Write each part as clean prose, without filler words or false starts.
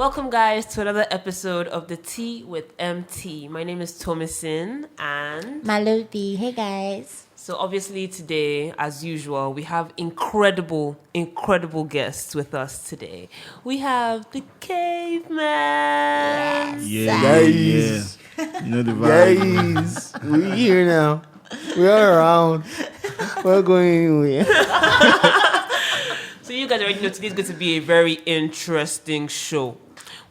Welcome, guys, to another episode of the Tea with MT. My name is Tomisin and Malobi. Hey, guys. So obviously today, as usual, we have incredible guests with us today. We have the Cavemen. Guys. You know the vibe. Guys, we're here now. We're around. We're going anywhere. So you guys already know today's going to be a very interesting show.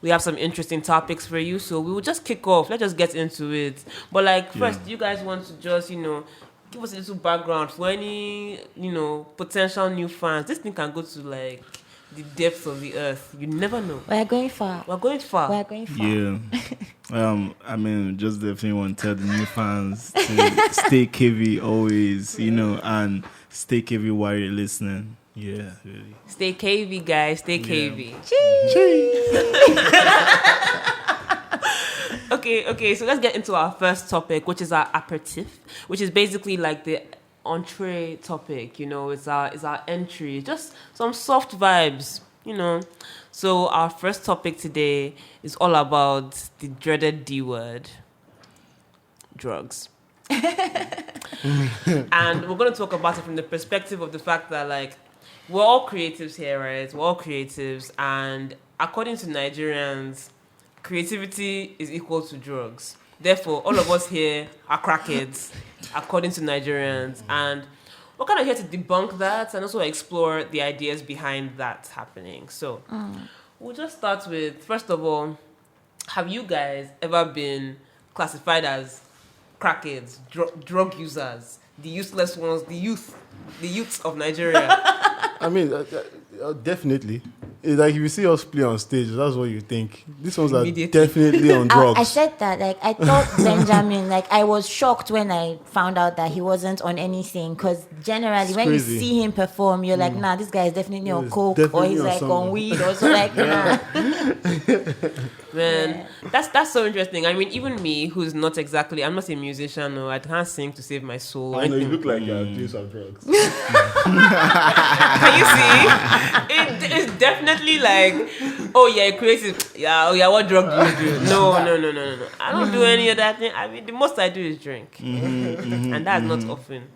We have some interesting topics for you, so we will just kick off. Let's just get into it. But first, you guys want to just, give us a little background for any, potential new fans. This thing can go to the depths of the earth. You never know. We're going far. We're going far. Yeah. Just definitely want to tell the new fans to stay KV always, and stay KV while you're listening. Yeah, really. Stay KV, guys. Stay KV. Okay. So let's get into our first topic, which is our aperitif, which is basically like the entree topic. It's our entry, just some soft vibes. So our first topic today is all about the dreaded D word, drugs. And we're going to talk about it from the perspective of the fact that we're all creatives here, right? We're all creatives, and according to Nigerians, creativity is equal to drugs. Therefore, all of us here are crackheads, according to Nigerians, and we're kind of here to debunk that and also explore the ideas behind that happening. So, we'll just start with, first of all, have you guys ever been classified as crackheads, drug users, the useless ones, the youths of Nigeria? I mean, definitely. It's like if you see us play on stage, that's what you think. These ones are definitely on drugs. I said that. I thought Benjamin, I was shocked when I found out that he wasn't on anything. Because generally, It's when crazy. you see him perform, you're like, nah, this guy is definitely on coke, or definitely he's on on something. weed, or so nah. Man, that's so interesting. I mean, even me, who's not exactly, I'm not a musician, or I can't sing to save my soul. I know you look like you're doing some drugs. Can you see? It's definitely oh yeah, creative. Yeah, what drug do you do? No. I don't do any of that thing. I mean, the most I do is drink. And that's not often.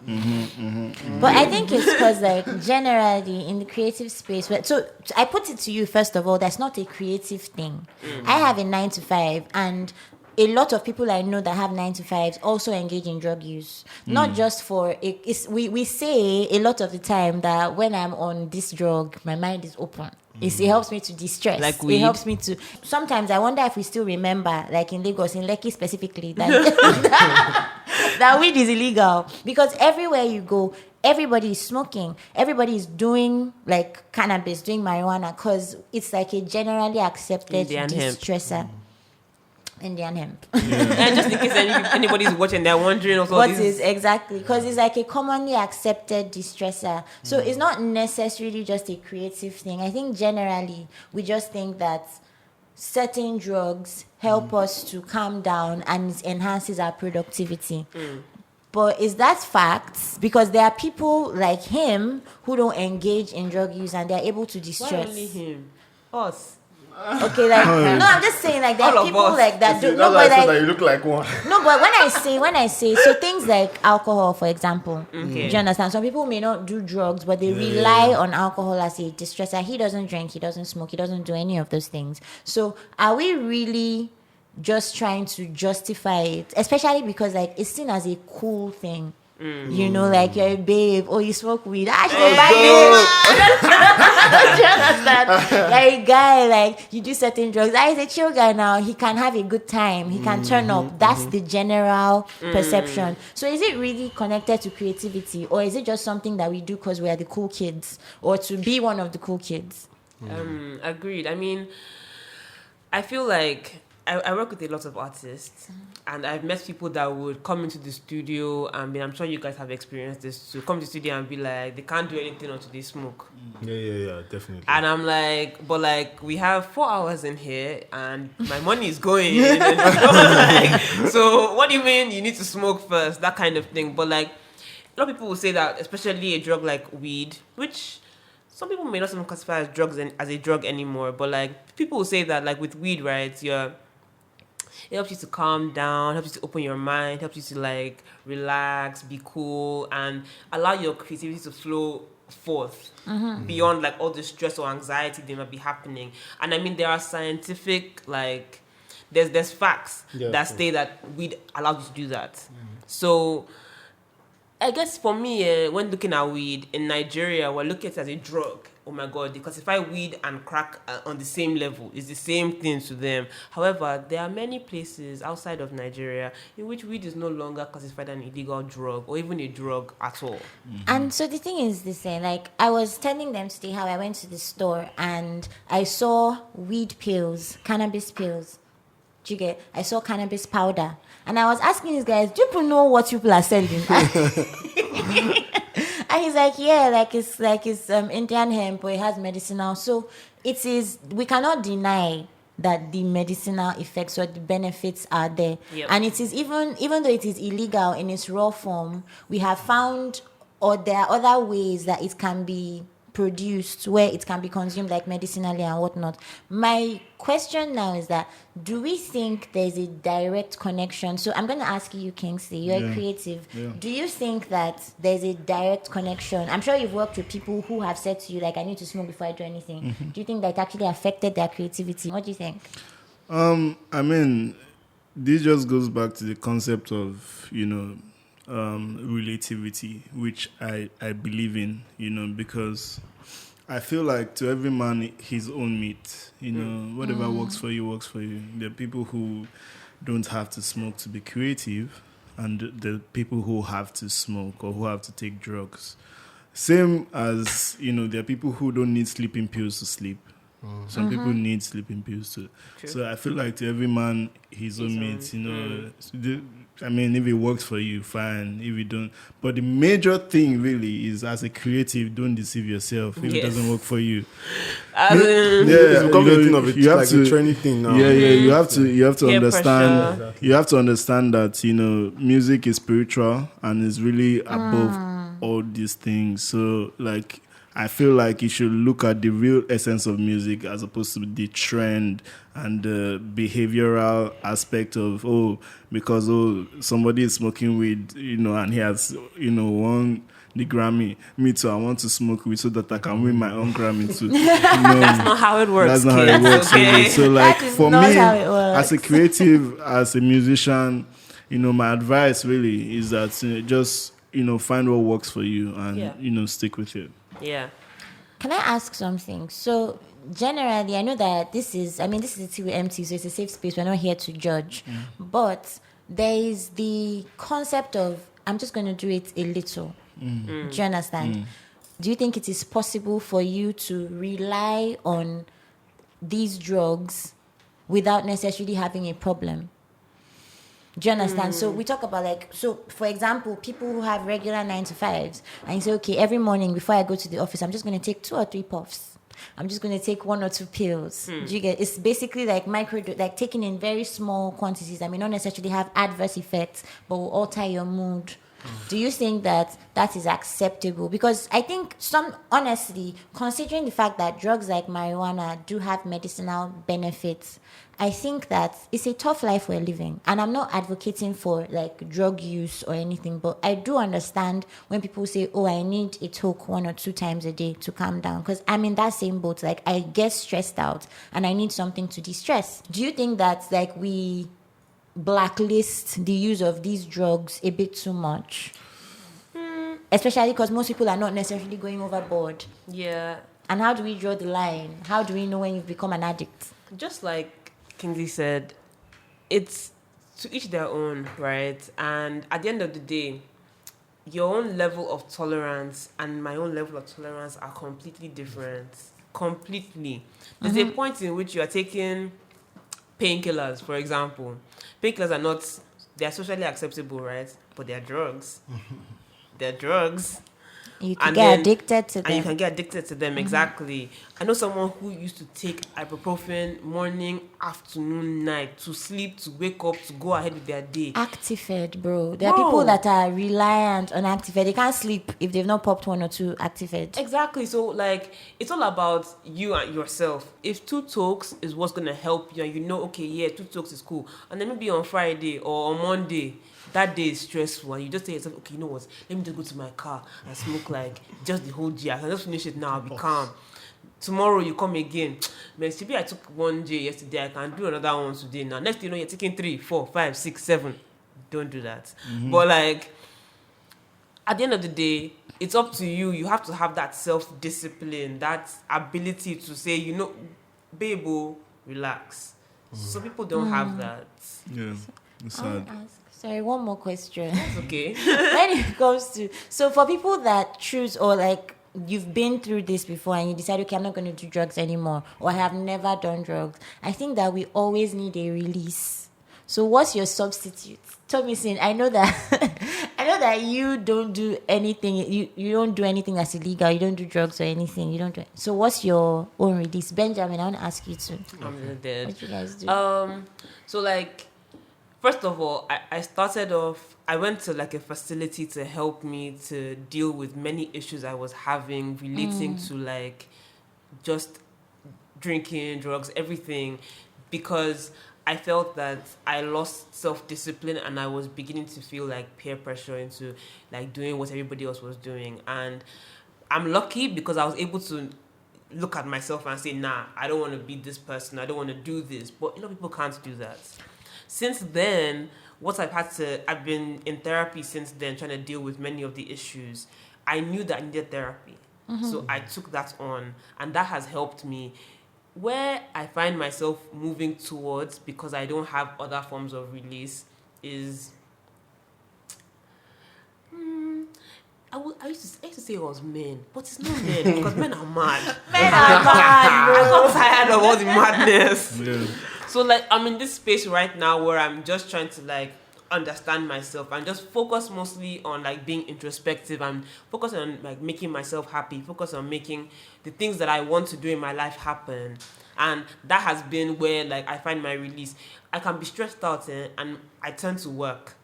But I think it's because, generally in the creative space, so I put it to you, first of all, that's not a creative thing. I have a 9-to-5, and a lot of people I know that have 9-to-5s also engage in drug use. Not just for it. We say a lot of the time that when I'm on this drug, my mind is open. It helps me to de-stress. Like weed. It helps me to. Sometimes I wonder if we still remember, in Lagos, in Lekki specifically, that that weed is illegal, because everywhere you go, everybody is smoking. Everybody is doing cannabis, doing marijuana, because it's a generally accepted Indian hemp. de-stressor. Indian hemp. And just in case anybody's watching, they're wondering also What is exactly? Because it's a commonly accepted de-stressor. So it's not necessarily just a creative thing. I think generally we just think that certain drugs help us to calm down and it enhances our productivity. But is that facts? Because there are people like him who don't engage in drug use and they're able to Why de-stress. only him? Us. Okay, no, I'm just saying there All are of people us. like that. That's No, why but I said that you look like one. no, but when I say so things like alcohol, for example, Okay. do you understand? Some people may not do drugs, but they rely on alcohol as a distressor. He doesn't drink, he doesn't smoke, he doesn't do any of those things. So are we really just trying to justify it? Especially because it's seen as a cool thing. You're a babe, you smoke weed. Buy do you understand? A guy, you do certain drugs. He's a chill guy now. He can have a good time. He can turn up. That's the general perception. So is it really connected to creativity, or is it just something that we do because we are the cool kids, or to be one of the cool kids? Agreed. I mean, I feel like I work with a lot of artists, and I've met people that would come into the studio and I'm sure you guys have experienced this too, come to the studio and be like, they can't do anything until they smoke. Yeah, definitely. And I'm like, but we have 4 hours in here and my money is going. So what do you mean you need to smoke first? That kind of thing. But a lot of people will say that, especially a drug like weed, which some people may not even classify as drugs as a drug anymore, but like people will say that like with weed, right, it helps you to calm down, helps you to open your mind, helps you to like relax, be cool, and allow your creativity to flow forth beyond like all the stress or anxiety that might be happening. And I mean, there are scientific like there's facts that say that weed allows you to do that. So I guess for me, when looking at weed in Nigeria, we're looking at it as a drug. Oh my God, they classify weed and crack on the same level. It's the same thing to them. However, there are many places outside of Nigeria in which weed is no longer classified an illegal drug or even a drug at all. And so the thing is this, like I was telling them today how I went to the store and I saw weed pills, cannabis pills. Do you get? I saw cannabis powder. And I was asking these guys, do people know what people are selling? And he's like, yeah, it's Indian hemp, but it has medicinal. So it is, we cannot deny that the medicinal effects or the benefits are there. Yep. And it is even though it is illegal in its raw form, we have found, or there are other ways that it can be produced where it can be consumed like medicinally and whatnot. My question now is that, do we think there's a direct connection? So I'm going to ask you, Kingsley, you're a creative. Yeah. Do you think that there's a direct connection? I'm sure you've worked with people who have said to you, like, I need to smoke before I do anything. Do you think that it actually affected their creativity? What do you think? I mean, this just goes back to the concept of, relativity, which I believe in, because I feel like to every man his own meat, whatever works for you, works for you. There are people who don't have to smoke to be creative, and the people who have to smoke or who have to take drugs. Same as, there are people who don't need sleeping pills to sleep. Some people need sleeping pills too. True. So I feel like to every man his own meat, I mean, if it works for you, fine. If it don't, but the major thing really is, as a creative, don't deceive yourself if it doesn't work for you. It's becoming a thing of it, like a trending thing now. You have to understand. Pressure. You have to understand that music is spiritual and is really above all these things. So like, I feel like you should look at the real essence of music as opposed to the trend and the behavioral aspect of, because somebody is smoking weed, and he has, won the Grammy. Me too, I want to smoke weed so that I can win my own Grammy too. That's not how it works. That's not how it works. Okay. So like, for me, as a creative, as a musician, my advice really is that just, find what works for you and, stick with it. Yeah. Can I ask something? So generally, I know that this is a TWMT, so it's a safe space. We're not here to judge. But there is the concept of, I'm just going to do it a little. Do you understand? Do you think it is possible for you to rely on these drugs without necessarily having a problem? Do you understand? So we talk about for example, people who have regular 9 to 5s and you say, okay, every morning before I go to the office, I'm just going to take 2 or 3 puffs. I'm just going to take 1 or 2 pills. Do you get? It's basically like like taking in very small quantities. I mean, not necessarily have adverse effects, but will alter your mood. Do you think that is acceptable? Because I think honestly, considering the fact that drugs like marijuana do have medicinal benefits, I think that it's a tough life we're living. And I'm not advocating for like drug use or anything, but I do understand when people say, I need a toke 1 or 2 times a day to calm down. Because I'm in that same boat. Like, I get stressed out and I need something to de-stress. Do you think that like we blacklist the use of these drugs a bit too much? Especially because most people are not necessarily going overboard. Yeah. And how do we draw the line? How do we know when you've become an addict? Just like Kingsley said, it's to each their own, right? And at the end of the day, your own level of tolerance and my own level of tolerance are completely different. Completely. There's a point in which you are taking painkillers, for example. Painkillers they're socially acceptable, right? But they're drugs. They're drugs. You can get addicted to them. And you can get addicted to them, exactly. I know someone who used to take ibuprofen morning, afternoon, night, to sleep, to wake up, to go ahead with their day. Actifed, bro. There are people that are reliant on Actifed. They can't sleep if they've not popped 1 or 2 Actifed. Exactly. So, like, it's all about you and yourself. If 2 tokes is what's going to help you, and you know, okay, yeah, 2 tokes is cool. And then maybe on Friday or on Monday, that day is stressful, and you just say to yourself, okay, you know what, let me just go to my car and smoke like just the whole G. I can just finish it now, I'll be calm. Tomorrow you come again. Man, maybe I took 1 J yesterday, I can do another one today. Now, next thing you know, you're taking 3, 4, 5, 6, 7. Don't do that. But like, at the end of the day, it's up to you. You have to have that self-discipline, that ability to say, you know, babe, relax. So people don't have that. Yeah, it's sad. Sorry, one more question. It's okay. When it comes to, so for people that choose, or like you've been through this before and you decide, okay, I'm not going to do drugs anymore, or I have never done drugs, I think that we always need a release. So what's your substitute? Tomisin, I know that you don't do anything. You don't do anything that's illegal. You don't do drugs or anything. You don't do. So what's your own release, Benjamin? I want to ask you too. I'm dead. What you guys do? So like, first of all, I started off, I went to like a facility to help me to deal with many issues I was having relating to like just drinking, drugs, everything, because I felt that I lost self-discipline and I was beginning to feel like peer pressure into like doing what everybody else was doing. And I'm lucky because I was able to look at myself and say, nah, I don't want to be this person. I don't want to do this. But people can't do that. Since then, I've been in therapy since then, trying to deal with many of the issues. I knew that I needed therapy. So I took that on, and that has helped me. Where I find myself moving towards, because I don't have other forms of release, is I used to say it was men, but it's not men, because men are mad. Men are mad, bro. I got tired of all the madness. Yeah. So like, I'm in this space right now where I'm just trying to like understand myself and just focus mostly on like being introspective and focus on like making myself happy, focus on making the things that I want to do in my life happen. And that has been where like I find my release. I can be stressed out and I turn to work,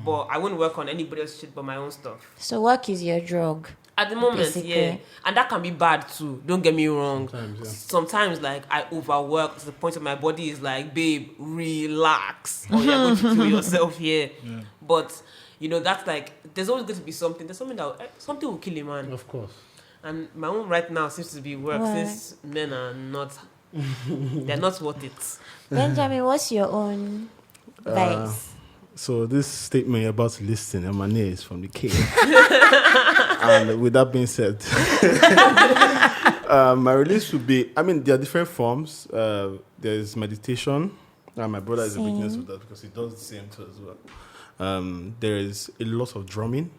but I won't work on anybody else's shit but my own stuff. So work is your drug. At the moment, basically. yeah. And that can be bad too. Don't get me wrong. Sometimes, Like, I overwork to the point where my body is like, babe, relax. Or you're going to kill yourself here. Yeah. But, that's like, there's always going to be something. There's something will kill a man. of course. And my own right now seems to be work, since men are not, they're not worth it. Benjamin, what's your own vice? So this statement you're about to listen emanates from the cave. And with that being said, my release would be, there are different forms. There's meditation. My brother is a witness of that because he does the same too as well. There is a lot of drumming.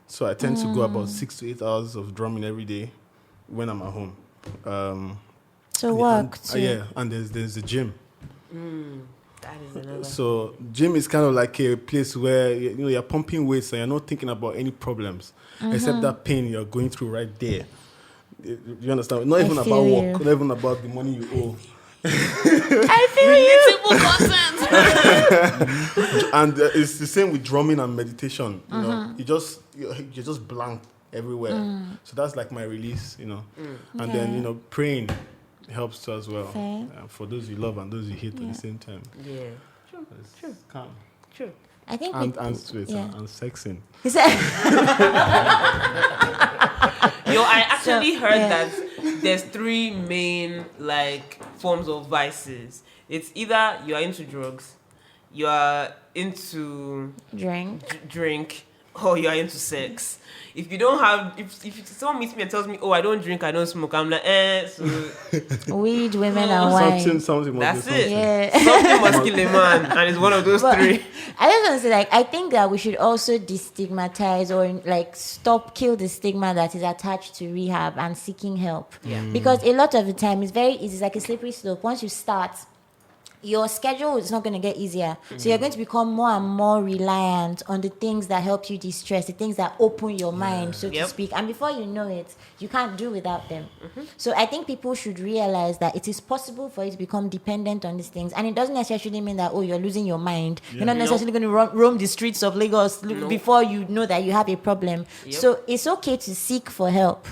So I tend to go about 6 to 8 hours of drumming every day when I'm at home. So work too. And there's the gym. That is another. So gym is kind of like a place where you're pumping weights and you're not thinking about any problems except that pain you're going through right there. You understand? Not even about work, not even about the money you owe. I feel you. And it's the same with drumming and meditation. You're just blank everywhere. So that's like my release. And then praying helps too as well. For those you love and those you hate at the same time. Yeah. True. Calm. True. I think and sweet and sexing. I actually heard that there's 3 main like forms of vices. It's either you are into drugs, you are into drink, or you are into sex. If you don't have, if someone meets me and tells me, oh, I don't drink, I don't smoke, I'm like, so weed, women, and wine. Something that's must it. Yeah. Something must kill a man, and it's one of those 3. I just want to say, I think that we should also destigmatize or kill the stigma that is attached to rehab and seeking help. Yeah. Because a lot of the time it's very easy. It's like a slippery slope. Once you start, your schedule is not going to get easier. So you're going to become more and more reliant on the things that help you de-stress, the things that open your mind, so to speak. And before you know it, you can't do without them. So I think people should realize that it is possible for you to become dependent on these things. And it doesn't necessarily mean that, you're losing your mind. You're not necessarily going to roam the streets of Lagos before you know that you have a problem. So it's okay to seek for help.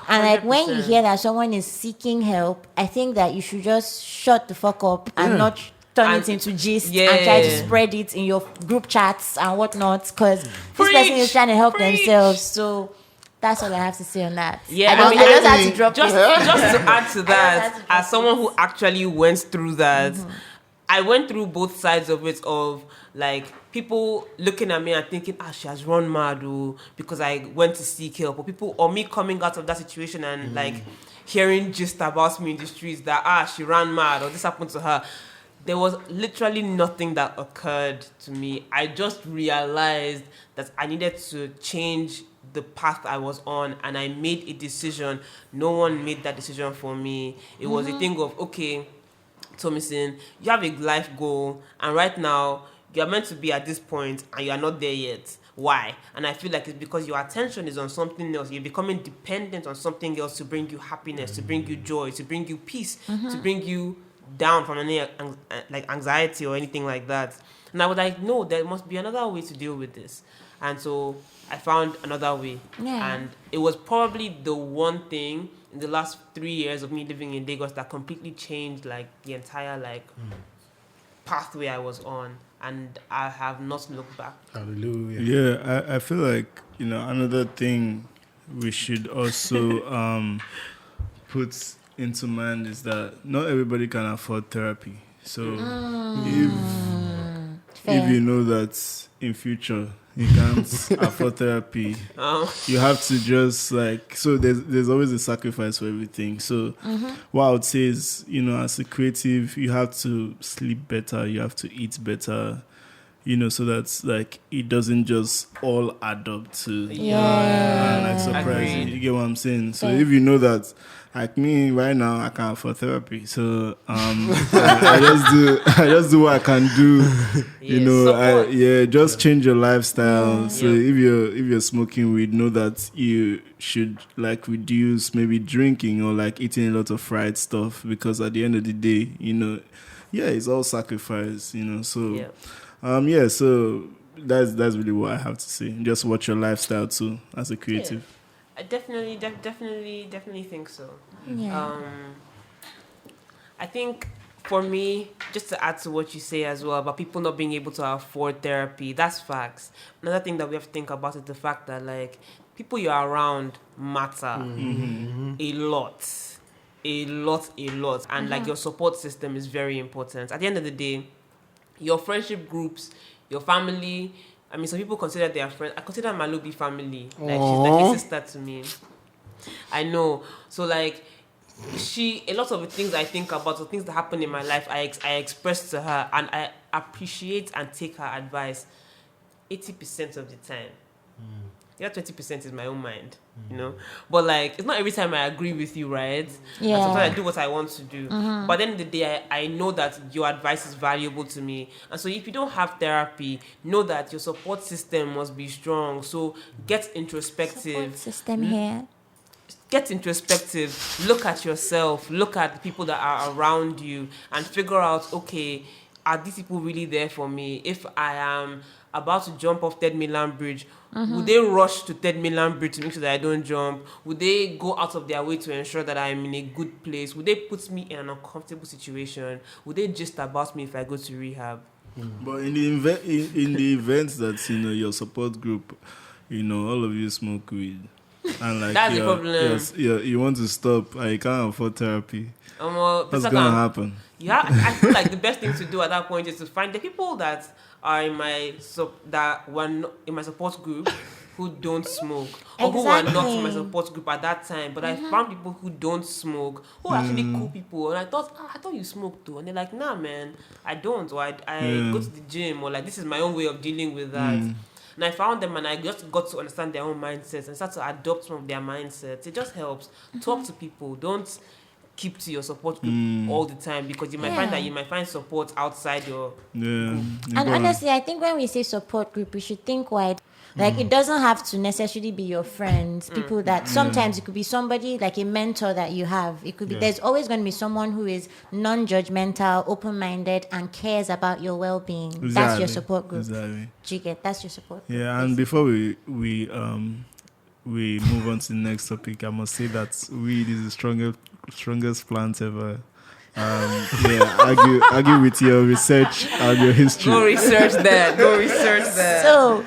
And like when you hear that someone is seeking help, I think that you should just shut the fuck up and not turn it into gist and try to spread it in your group chats and whatnot, because this person is trying to help themselves. So that's all I have to say on that. Yeah, I just had to drop just to add to that, as someone who actually went through that, I went through both sides of it, of like people looking at me and thinking, she has run mad because I went to seek help, or me coming out of that situation and like hearing gist about me in the streets that she ran mad or this happened to her. There was literally nothing that occurred to me. I just realized that I needed to change the path I was on, and I made a decision. No one made that decision for me. It was a thing of, okay, Tomisin, you have a life goal, and right now you're meant to be at this point and you are not there yet. Why? And I feel like it's because your attention is on something else. You're becoming dependent on something else to bring you happiness, to bring you joy, to bring you peace, to bring you down from any like anxiety or anything like that. And I was like, no, there must be another way to deal with this. And so I found another way. And it was probably the one thing in the last 3 years of me living in Lagos that completely changed like the entire pathway I was on. And I have not looked back. Hallelujah. Yeah, I feel like, another thing we should also put into mind is that not everybody can afford therapy. So if you know that in future you can't afford therapy, you have to just so there's always a sacrifice for everything. So what I would say is, as a creative, you have to sleep better, you have to eat better, so that's it doesn't just all add up to surprise you. You get what I'm saying? So if you know that, like me right now, I can't afford therapy, so I just do what I can do. Just change your lifestyle. So if you're smoking weed, know that you should reduce maybe drinking or eating a lot of fried stuff, because at the end of the day, it's all sacrifice. So so that's really what I have to say. Just watch your lifestyle too as a creative. I definitely think so. I think for me, just to add to what you say as well about people not being able to afford therapy, that's facts. Another thing that we have to think about is the fact that people you're around matter a lot, and your support system is very important. At the end of the day, your friendship groups, your family. I mean, some people consider their friends. I consider Malobi family. She's like a sister to me. I know. So a lot of the things I think about, or things that happen in my life, I express to her, and I appreciate and take her advice 80% of the time. The other 20% is my own mind, But it's not every time I agree with you, right? Yeah. And sometimes I do what I want to do. But at the end of the day, I know that your advice is valuable to me. And so if you don't have therapy, know that your support system must be strong. So get introspective. Support system here. Get introspective. Look at yourself. Look at the people that are around you and figure out, okay, are these people really there for me? If I am about to jump off Third Mainland Bridge, would they rush to Third Mainland Bridge to make sure that I don't jump? Would they go out of their way to ensure that I'm in a good place? Would they put me in an uncomfortable situation? Would they just about me if I go to rehab? But in the events that your support group, all of you smoke weed, and that's the problem. You want to stop, and you can't afford therapy. What's gonna happen? Yeah, I feel like the best thing to do at that point is to find the people that are in my support group who don't smoke, or who are not in my support group at that time. But I found people who don't smoke, who are actually cool people, and I thought you smoke too, and they're like, nah, man, I don't, or I go to the gym, or this is my own way of dealing with that. And I found them, and I just got to understand their own mindsets and start to adopt some of their mindsets. It just helps. Talk to people. Don't keep to your support group all the time, because you might find that you might find support outside your group. And honestly, I think when we say support group, we should think wide. Like, it doesn't have to necessarily be your friends, people that sometimes it could be somebody like a mentor that you have. It could be, there's always going to be someone who is non-judgmental, open-minded, and cares about your well-being. Exactly. That's your support group. Exactly. Do you get? That's your support group. Yeah, and before we move on to the next topic, I must say that weed is the strongest plant ever. Argue with your research and your history. Go research that. So,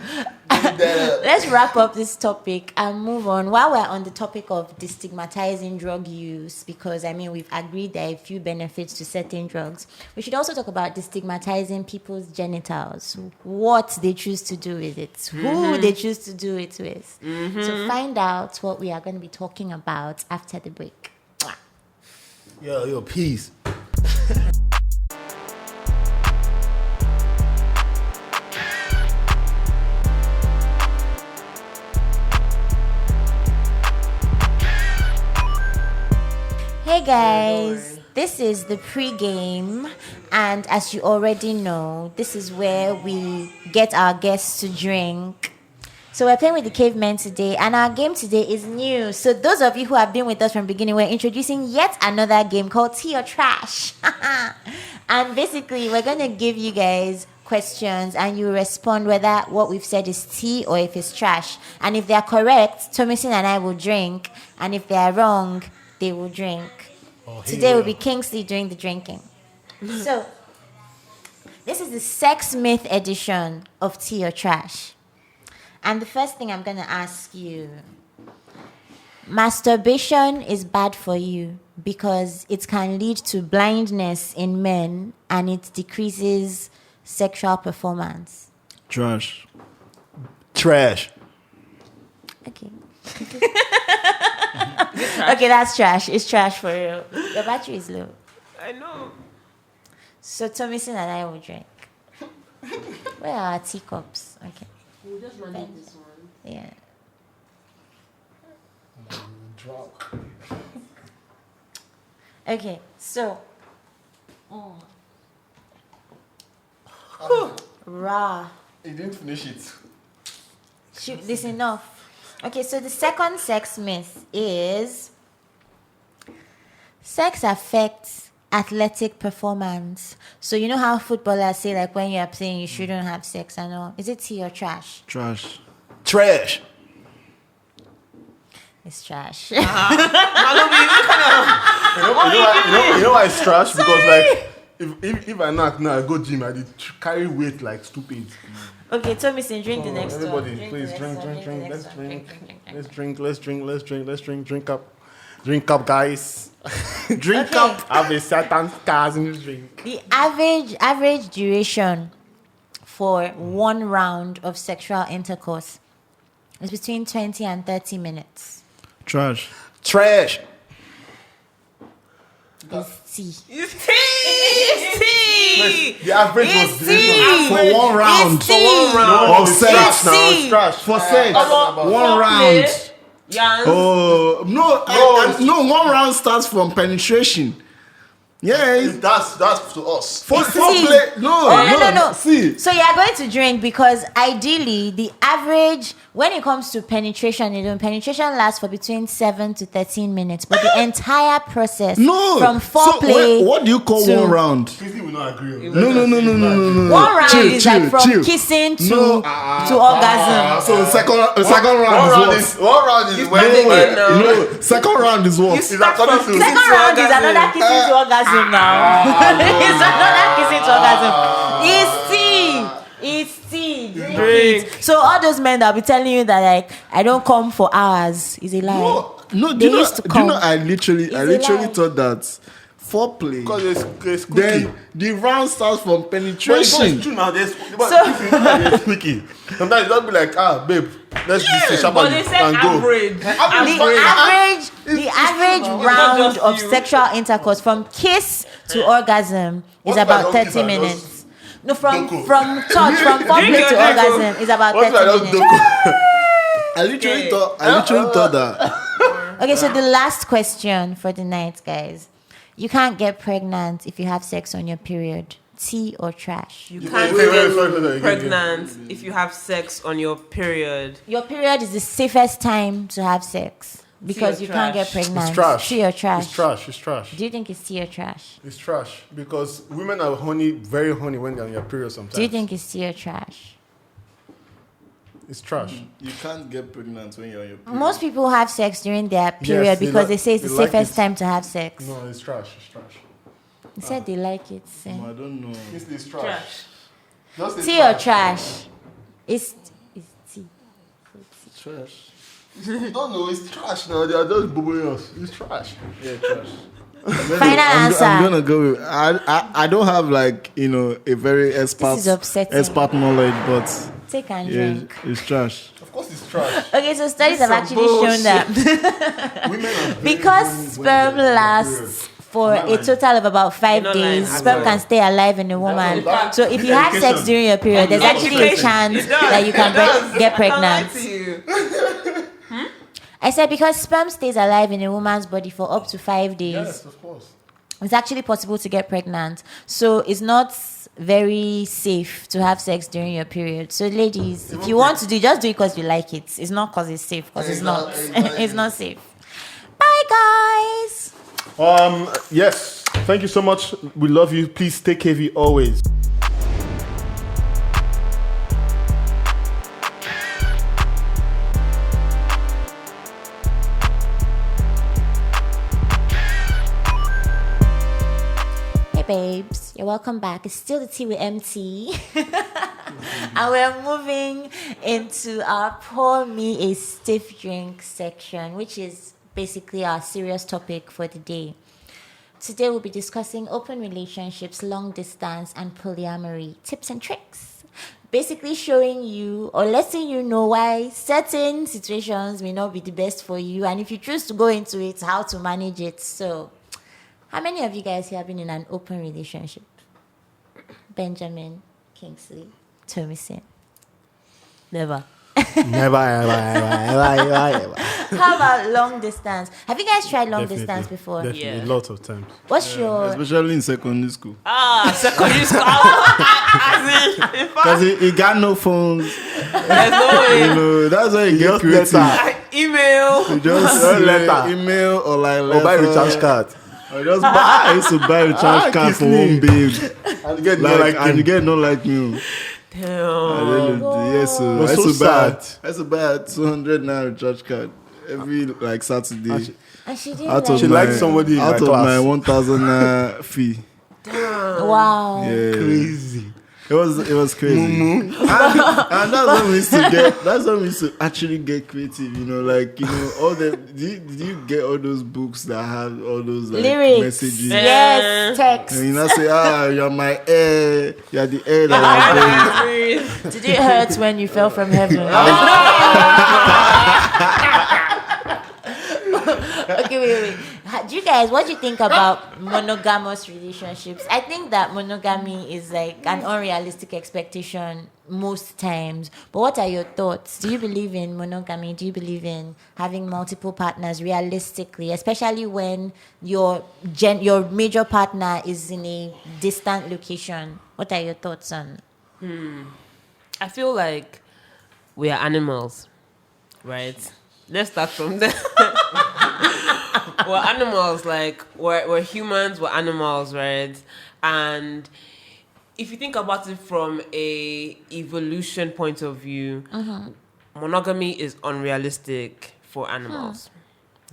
let's wrap up this topic and move on. While we're on the topic of destigmatizing drug use, because I mean, we've agreed there are a few benefits to certain drugs, we should also talk about destigmatizing people's genitals, what they choose to do with it, who they choose to do it with. So find out what we are going to be talking about after the break. Yo, peace. Hey guys, this is the pre-game, and as you already know, this is where we get our guests to drink. So we're playing with the Cavemen today, and our game today is new. So those of you who have been with us from the beginning, we're introducing yet another game called Tea or Trash. And basically, we're going to give you guys questions, and you respond whether what we've said is tea or if it's trash. And if they're correct, Tomisin and I will drink, and if they're wrong, they will drink. Today will be Kingsley doing the drinking. So, this is the sex myth edition of Tea or Trash. And the first thing I'm going to ask you, masturbation is bad for you because it can lead to blindness in men and it decreases sexual performance. Trash. Okay. Okay, that's trash. It's trash for you. Your battery is low. I know. So Tomisin and I will drink. Where are our teacups? Okay. We'll just manage this one. Yeah. Okay, so. Raw. You didn't finish it. Shoot, this enough. Okay, so the second sex myth is sex affects athletic performance. So you know how footballers say like when you're playing you shouldn't have sex and all. Is it tea or trash? Trash. It's trash. Malobi, You know why it's trash? Because like if I knock now, I go gym, I did carry weight like stupid. Okay, Tomisin, drink the next Everybody, one. please the drink. next one, Let's the next one. drink. Drink up, guys. Drink Okay. up. Have a certain cars in this drink. The average duration for one round of sexual intercourse is between 20 and 30 minutes. Trash. It's tea. It's tea! The average It's was duration tea! For one round. It's tea! Of sex. It's now. tea! It's trash. For sex. About One foreplay. round. Yeah. Oh, no, 1 round starts from penetration. Yeah. That's to us. For It's tea. foreplay. No. See. So you are going to drink because ideally the average, when it comes to penetration lasts for between 7 to 13 minutes. But the entire process from foreplay. So what do you call to- 1 round? Kingsley will not agree. No. One round Chill, is like from chill. kissing to No, orgasm. So the second round is what? One round is when again now. No, second round is what? It's according to Second round is another kissing to orgasm now. It's another kissing to orgasm. It's tea. Drink it. So all those men that be telling you that like I don't come for hours is a lie. No, They used to do you know come. I literally It's a lie. thought that foreplay. because it's cookie. Then the round starts from But it's penetration. true now. There's So- squeaky. Sometimes it'll be like, babe, let's do this But they said and go. average. The average It's round not just of you. sexual intercourse from kiss to orgasm is What if I about don't 30 kiss and minutes. just No, from doko? touch, from foreplay your to doko. orgasm is about What if I 30 don't minutes. do? I literally thought that. Okay, so the last question for the night, guys. You can't get pregnant if you have sex on your period. Tea or trash? You Wait, can't wait, get sorry, pregnant if you have sex on your period. Your period is the safest time to have sex because Tea or you can't get trash? pregnant. It's trash. Tea or trash? It's trash. It's trash. Do you think it's tea or trash? It's trash because women are very horny when they're on your period sometimes. Do you think it's tea or trash? It's trash. You can't get pregnant when you're on your period. Most people have sex during their period they because like- they say it's the they like safest it. time to have sex. No, it's trash. It's trash. They said they like it. so. I don't know. It's trash. Trash. Just say Tea or trash? It's tea. Trash. You don't know. It's trash now. They are just bubbling us. It's trash. Yeah, trash. Final answer. I'm gonna go with. I don't have like a very expert This is upsetting. expert knowledge, but Take and yeah, drink. it's trash. Of course, it's trash. Okay, so studies have some actually shown that Women are very because horny when sperm they're on their lasts period. for Am I a lying? total of about 5 You're not lying. days, I'm sperm lying. can stay alive in a woman. That- So if you have sex education. during your period, there's actually a chance that you can get pregnant. I said because sperm stays alive in a woman's body for up to 5 days, Yes, of course. it's actually possible to get pregnant. So it's not very safe to have sex during your period. So ladies, if you want to do, just do it because you like it. It's not because it's safe, because it's not. It's not safe. Bye, guys. Yes. Thank you so much. We love you. Please stay KV always. Hey babes, you're welcome back. It's still the tea with MT. And we're moving into our pour me a stiff drink section, which is basically our serious topic for the day. Today we'll be discussing open relationships, long distance, and polyamory tips and tricks. Basically showing you or letting you know why certain situations may not be the best for you, and if you choose to go into it, how to manage it. So, how many of you guys here have been in an open relationship? Benjamin, Kingsley, Tomisin. Never. Never, ever. How about long distance? Have you guys tried long Definitely. distance before? Definitely. Yeah. Lots of times. What's your Especially in secondary school. Secondary school. In fact, Because he got no phones. there's no way. That's why you get Just creative. letter. Email. You just Letter. email or like Or buy recharge card. Or just buy. I used to buy recharge card for one babe. And you get And you get not like me. Damn. Yes, so It was I so used to buy. sad. I used to buy a 200 naira recharge card every like Saturday. and she didn't Out like of She my, liked somebody in out my of my class. 1,000 naira fee. wow. Yeah. Crazy. It was crazy. and that's when we used to get. That's when we used to actually get creative. Like all the. Did you get all those books that have all those like Lyrics. messages? Yes, text. And you know say, you're my air. You're the air that I breathe. Did it hurt when you fell from heaven? Okay, wait. Do you guys, what do you think about monogamous relationships? I think that monogamy is like an unrealistic expectation most times. But what are your thoughts? Do you believe in monogamy? Do you believe in having multiple partners realistically, especially when your major partner is in a distant location? What are your thoughts on? I feel like we are animals, right? Let's start from there. We're animals, like we're humans, we're animals, right? And if you think about it from a evolution point of view, monogamy is unrealistic for animals.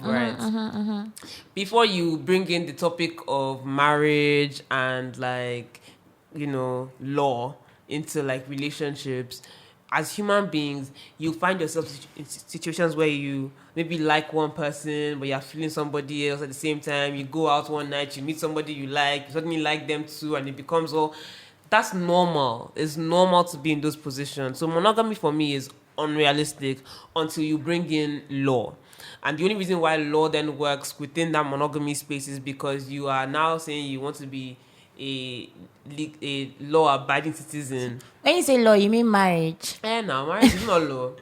Right. Before you bring in the topic of marriage and like, law into like relationships, as human beings, you find yourself in situations where you maybe like one person, but you're feeling somebody else at the same time. You go out one night, you meet somebody you like, you suddenly like them too, and it becomes all... That's normal. It's normal to be in those positions. So monogamy for me is unrealistic until you bring in law. And the only reason why law then works within that monogamy space is because you are now saying you want to be a law-abiding citizen. When you say law, you mean marriage. No, marriage is not law.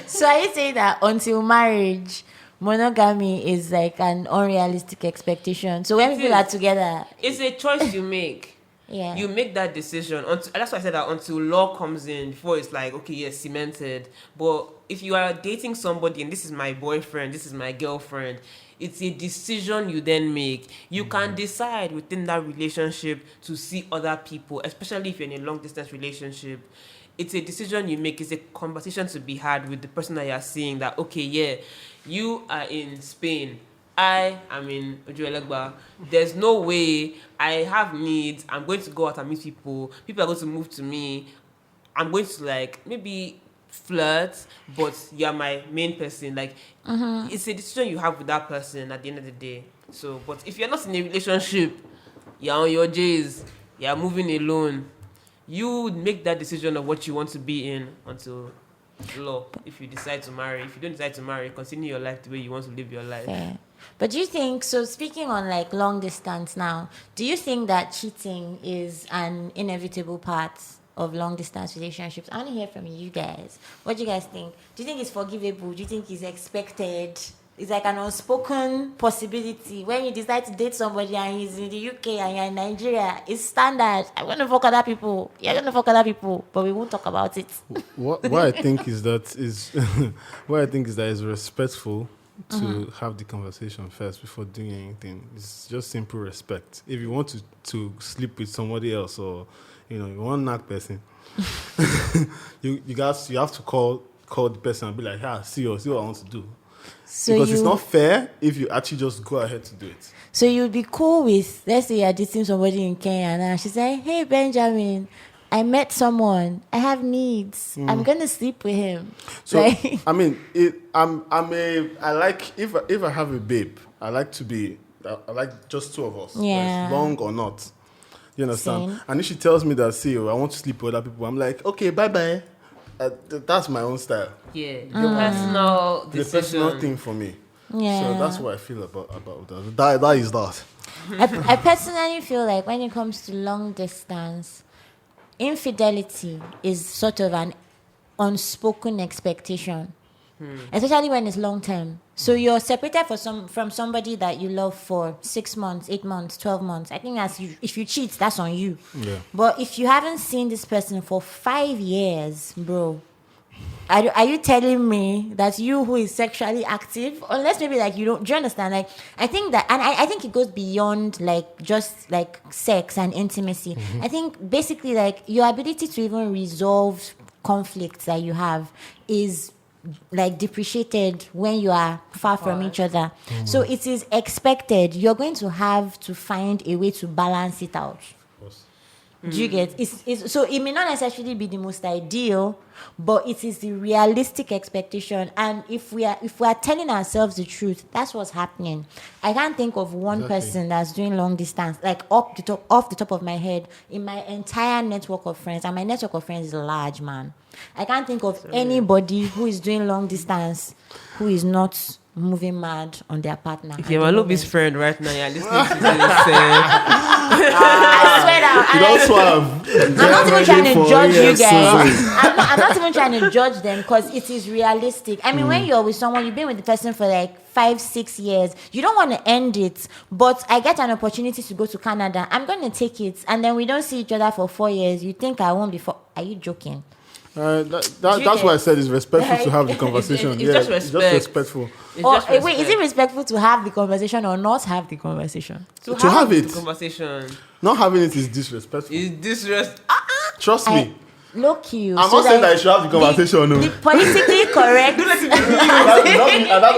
So are you saying that until marriage, monogamy is like an unrealistic expectation. So when It people is. are together, It's a choice you make. yeah. You make that decision. That's why I said that until law comes in, before it's like, okay, yes, cemented. But if you are dating somebody and this is my boyfriend, this is my girlfriend, it's a decision you then make. You can decide within that relationship to see other people, especially if you're in a long distance relationship. It's a decision you make. It's a conversation to be had with the person that you're seeing, that, okay, yeah, you are in Spain, I am in Ojuelegba. There's no way. I have needs. I'm going to go out and meet people. People are going to move to me. I'm going to like maybe flirt, but you're my main person. Like, it's a decision you have with that person at the end of the day. So, but if you're not in a relationship, you're on your J's, you're moving alone, you make that decision of what you want to be in until law. If you decide to marry, if you don't decide to marry, continue your life the way you want to live your life. Fair. But do you think, so speaking on like long distance now, do you think that cheating is an inevitable part of long distance relationships? I want to hear from you guys. What do you guys think? Do you think it's forgivable? Do you think it's expected? It's like an unspoken possibility. When you decide to date somebody and he's in the UK and you're in Nigeria, it's standard. I'm going to fuck other people. You're going to fuck other people. But we won't talk about it. What I think is that it's respectful to have the conversation first before doing anything. It's just simple respect. If you want to sleep with somebody else, or you want knock person, you have to call the person and be like, see what I want to do. So because it's not fair if you actually just go ahead to do it. So you'd be cool with, let's say you're dating somebody in Kenya now. She's like, hey, Benjamin, I met someone. I have needs. I'm going to sleep with him. So, like, I mean, I like, if I have a babe, I like just two of us. Yeah. Long or not. You understand? Same. And if she tells me that, see, I want to sleep with other people, I'm like, okay, bye-bye. That's my own style. Yeah, your personal The decision. personal thing for me. yeah. So that's what I feel about that. That is that. I personally feel like when it comes to long distance, infidelity is sort of an unspoken expectation, especially when it's long term. So you're separated from somebody that you love for 6 months, 8 months, 12 months. I think if you cheat, that's on you. Yeah. But if you haven't seen this person for 5 years, bro, are you telling me that you who is sexually active, unless maybe like you don't, do you understand? Like, I think that, and I think it goes beyond like just like sex and intimacy. I think basically like your ability to even resolve conflicts that you have is like depreciated when you are far from each other. So it is expected you're going to have to find a way to balance it out. Do you get? So it may not necessarily be the most ideal, but it is the realistic expectation. And if we are telling ourselves the truth, that's what's happening. I can't think of one person that's doing long distance, like off the top of my head, in my entire network of friends. And my network of friends is large, man. I can't think of anybody who is doing long distance who is not moving mad on their partner. If you're Malobi's friend right now, you're listening to this. I swear down. You don't swab. I'm not even trying to judge you guys. I'm not even trying to judge them because it is realistic. I mean, when you're with someone, you've been with the person for like 5-6 years, you don't want to end it, but I get an opportunity to go to Canada, I'm going to take it, and then we don't see each other for 4 years. You think I won't be are you joking? That's why I said it's respectful to have the conversation. It's just It's respect. just respectful. Wait, is it respectful to have the conversation or not have the conversation? To have it. The conversation Not having it is disrespectful. is disrespect. Trust me. Look you. I'm not saying that you should have the conversation. No. The politically correct. That's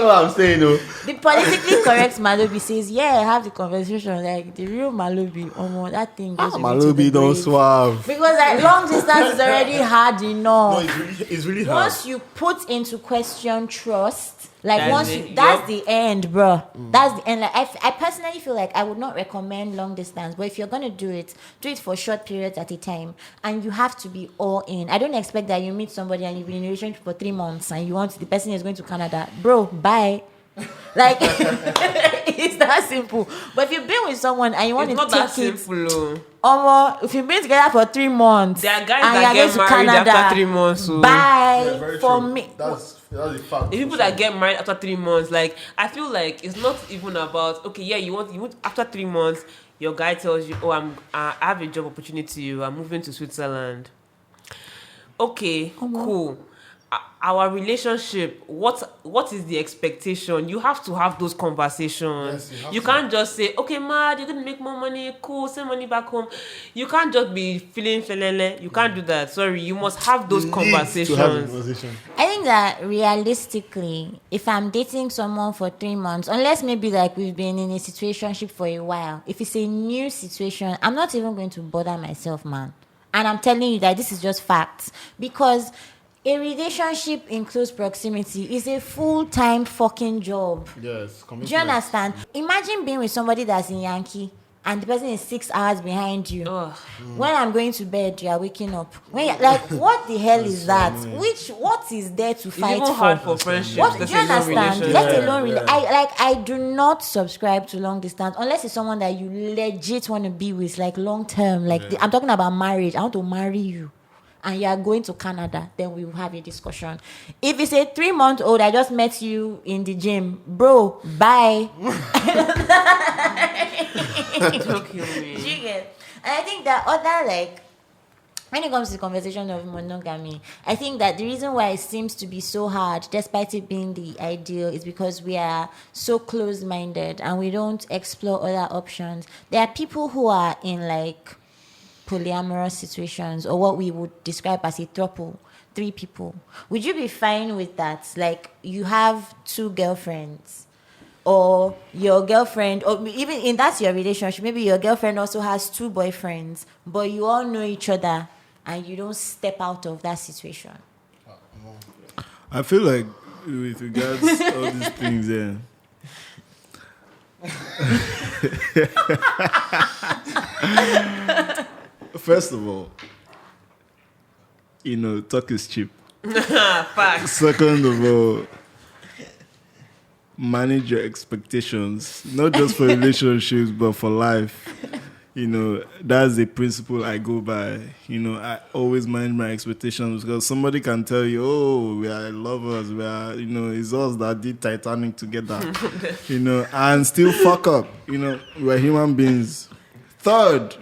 what I'm saying. No. The politically correct Malobi says, yeah, have the conversation. Like the real Malobi, that thing goes Malobi don't swab. Because like long distance is already hard No, enough. it's really hard. Once you put into question trust, like That's that's the end, bro. That's the end. Like I personally feel like I would not recommend long distance, but if you're gonna do it for short periods at a time, and you have to be all in. I don't expect that you meet somebody and you've been in a relationship for 3 months and the person is going to Canada, bro. Bye. Like it's that simple. But if you've been with someone and you want It's to not that take it, simple. if you've been together for 3 months, There are guys and that you're get going to married Canada, after 3 months. So. bye Yeah, very for true. me. That's a fact. The people that get married after 3 months, like I feel like it's not even about okay, yeah, you want after 3 months, your guy tells you, oh, I have a job opportunity, I'm moving to Switzerland. Okay, cool. Our relationship, what is the expectation? You have to have those conversations. Yes, you can't just say, okay, Mad, you're gonna make more money, cool, send money back home. You can't just be feeling felele. You can't do that. Sorry, you must have those conversations. To have a conversation. I think that realistically, if I'm dating someone for 3 months, unless maybe like we've been in a situationship for a while, if it's a new situation, I'm not even going to bother myself, man. And I'm telling you that this is just facts. Because a relationship in close proximity is a full-time fucking job. Yes, Do you understand? Imagine being with somebody that's in Yankee and the person is 6 hours behind you. Ugh. When I'm going to bed, you are waking up. When you're, like, what the hell is that? What is there to It's fight even for? hard for friendships. What, do Let you alone understand? relationships. Let alone Yeah. I do not subscribe to long distance unless it's someone that you legit want to be with, like long term. Like I'm talking about marriage. I want to marry you, and you are going to Canada. Then we will have a discussion. If it's a 3-month-old, I just met you in the gym, bro. Bye. Don't kill me. Do you get? And I think that other like when it comes to the conversation of monogamy, I think that the reason why it seems to be so hard, despite it being the ideal, is because we are so close-minded and we don't explore other options. There are people who are in like polyamorous situations or what we would describe as a throuple, 3 people. Would you be fine with that? Like you have 2 girlfriends, or your girlfriend, or even in that's your relationship, maybe your girlfriend also has 2 boyfriends, but you all know each other and you don't step out of that situation. I feel like with regards to all these things, yeah. First of all, talk is cheap. Facts. Second of all, manage your expectations, not just for relationships, but for life. That's the principle I go by. I always manage my expectations because somebody can tell you, oh, we are lovers, we are, it's us that did Titanic together, and still fuck up. We're human beings. Third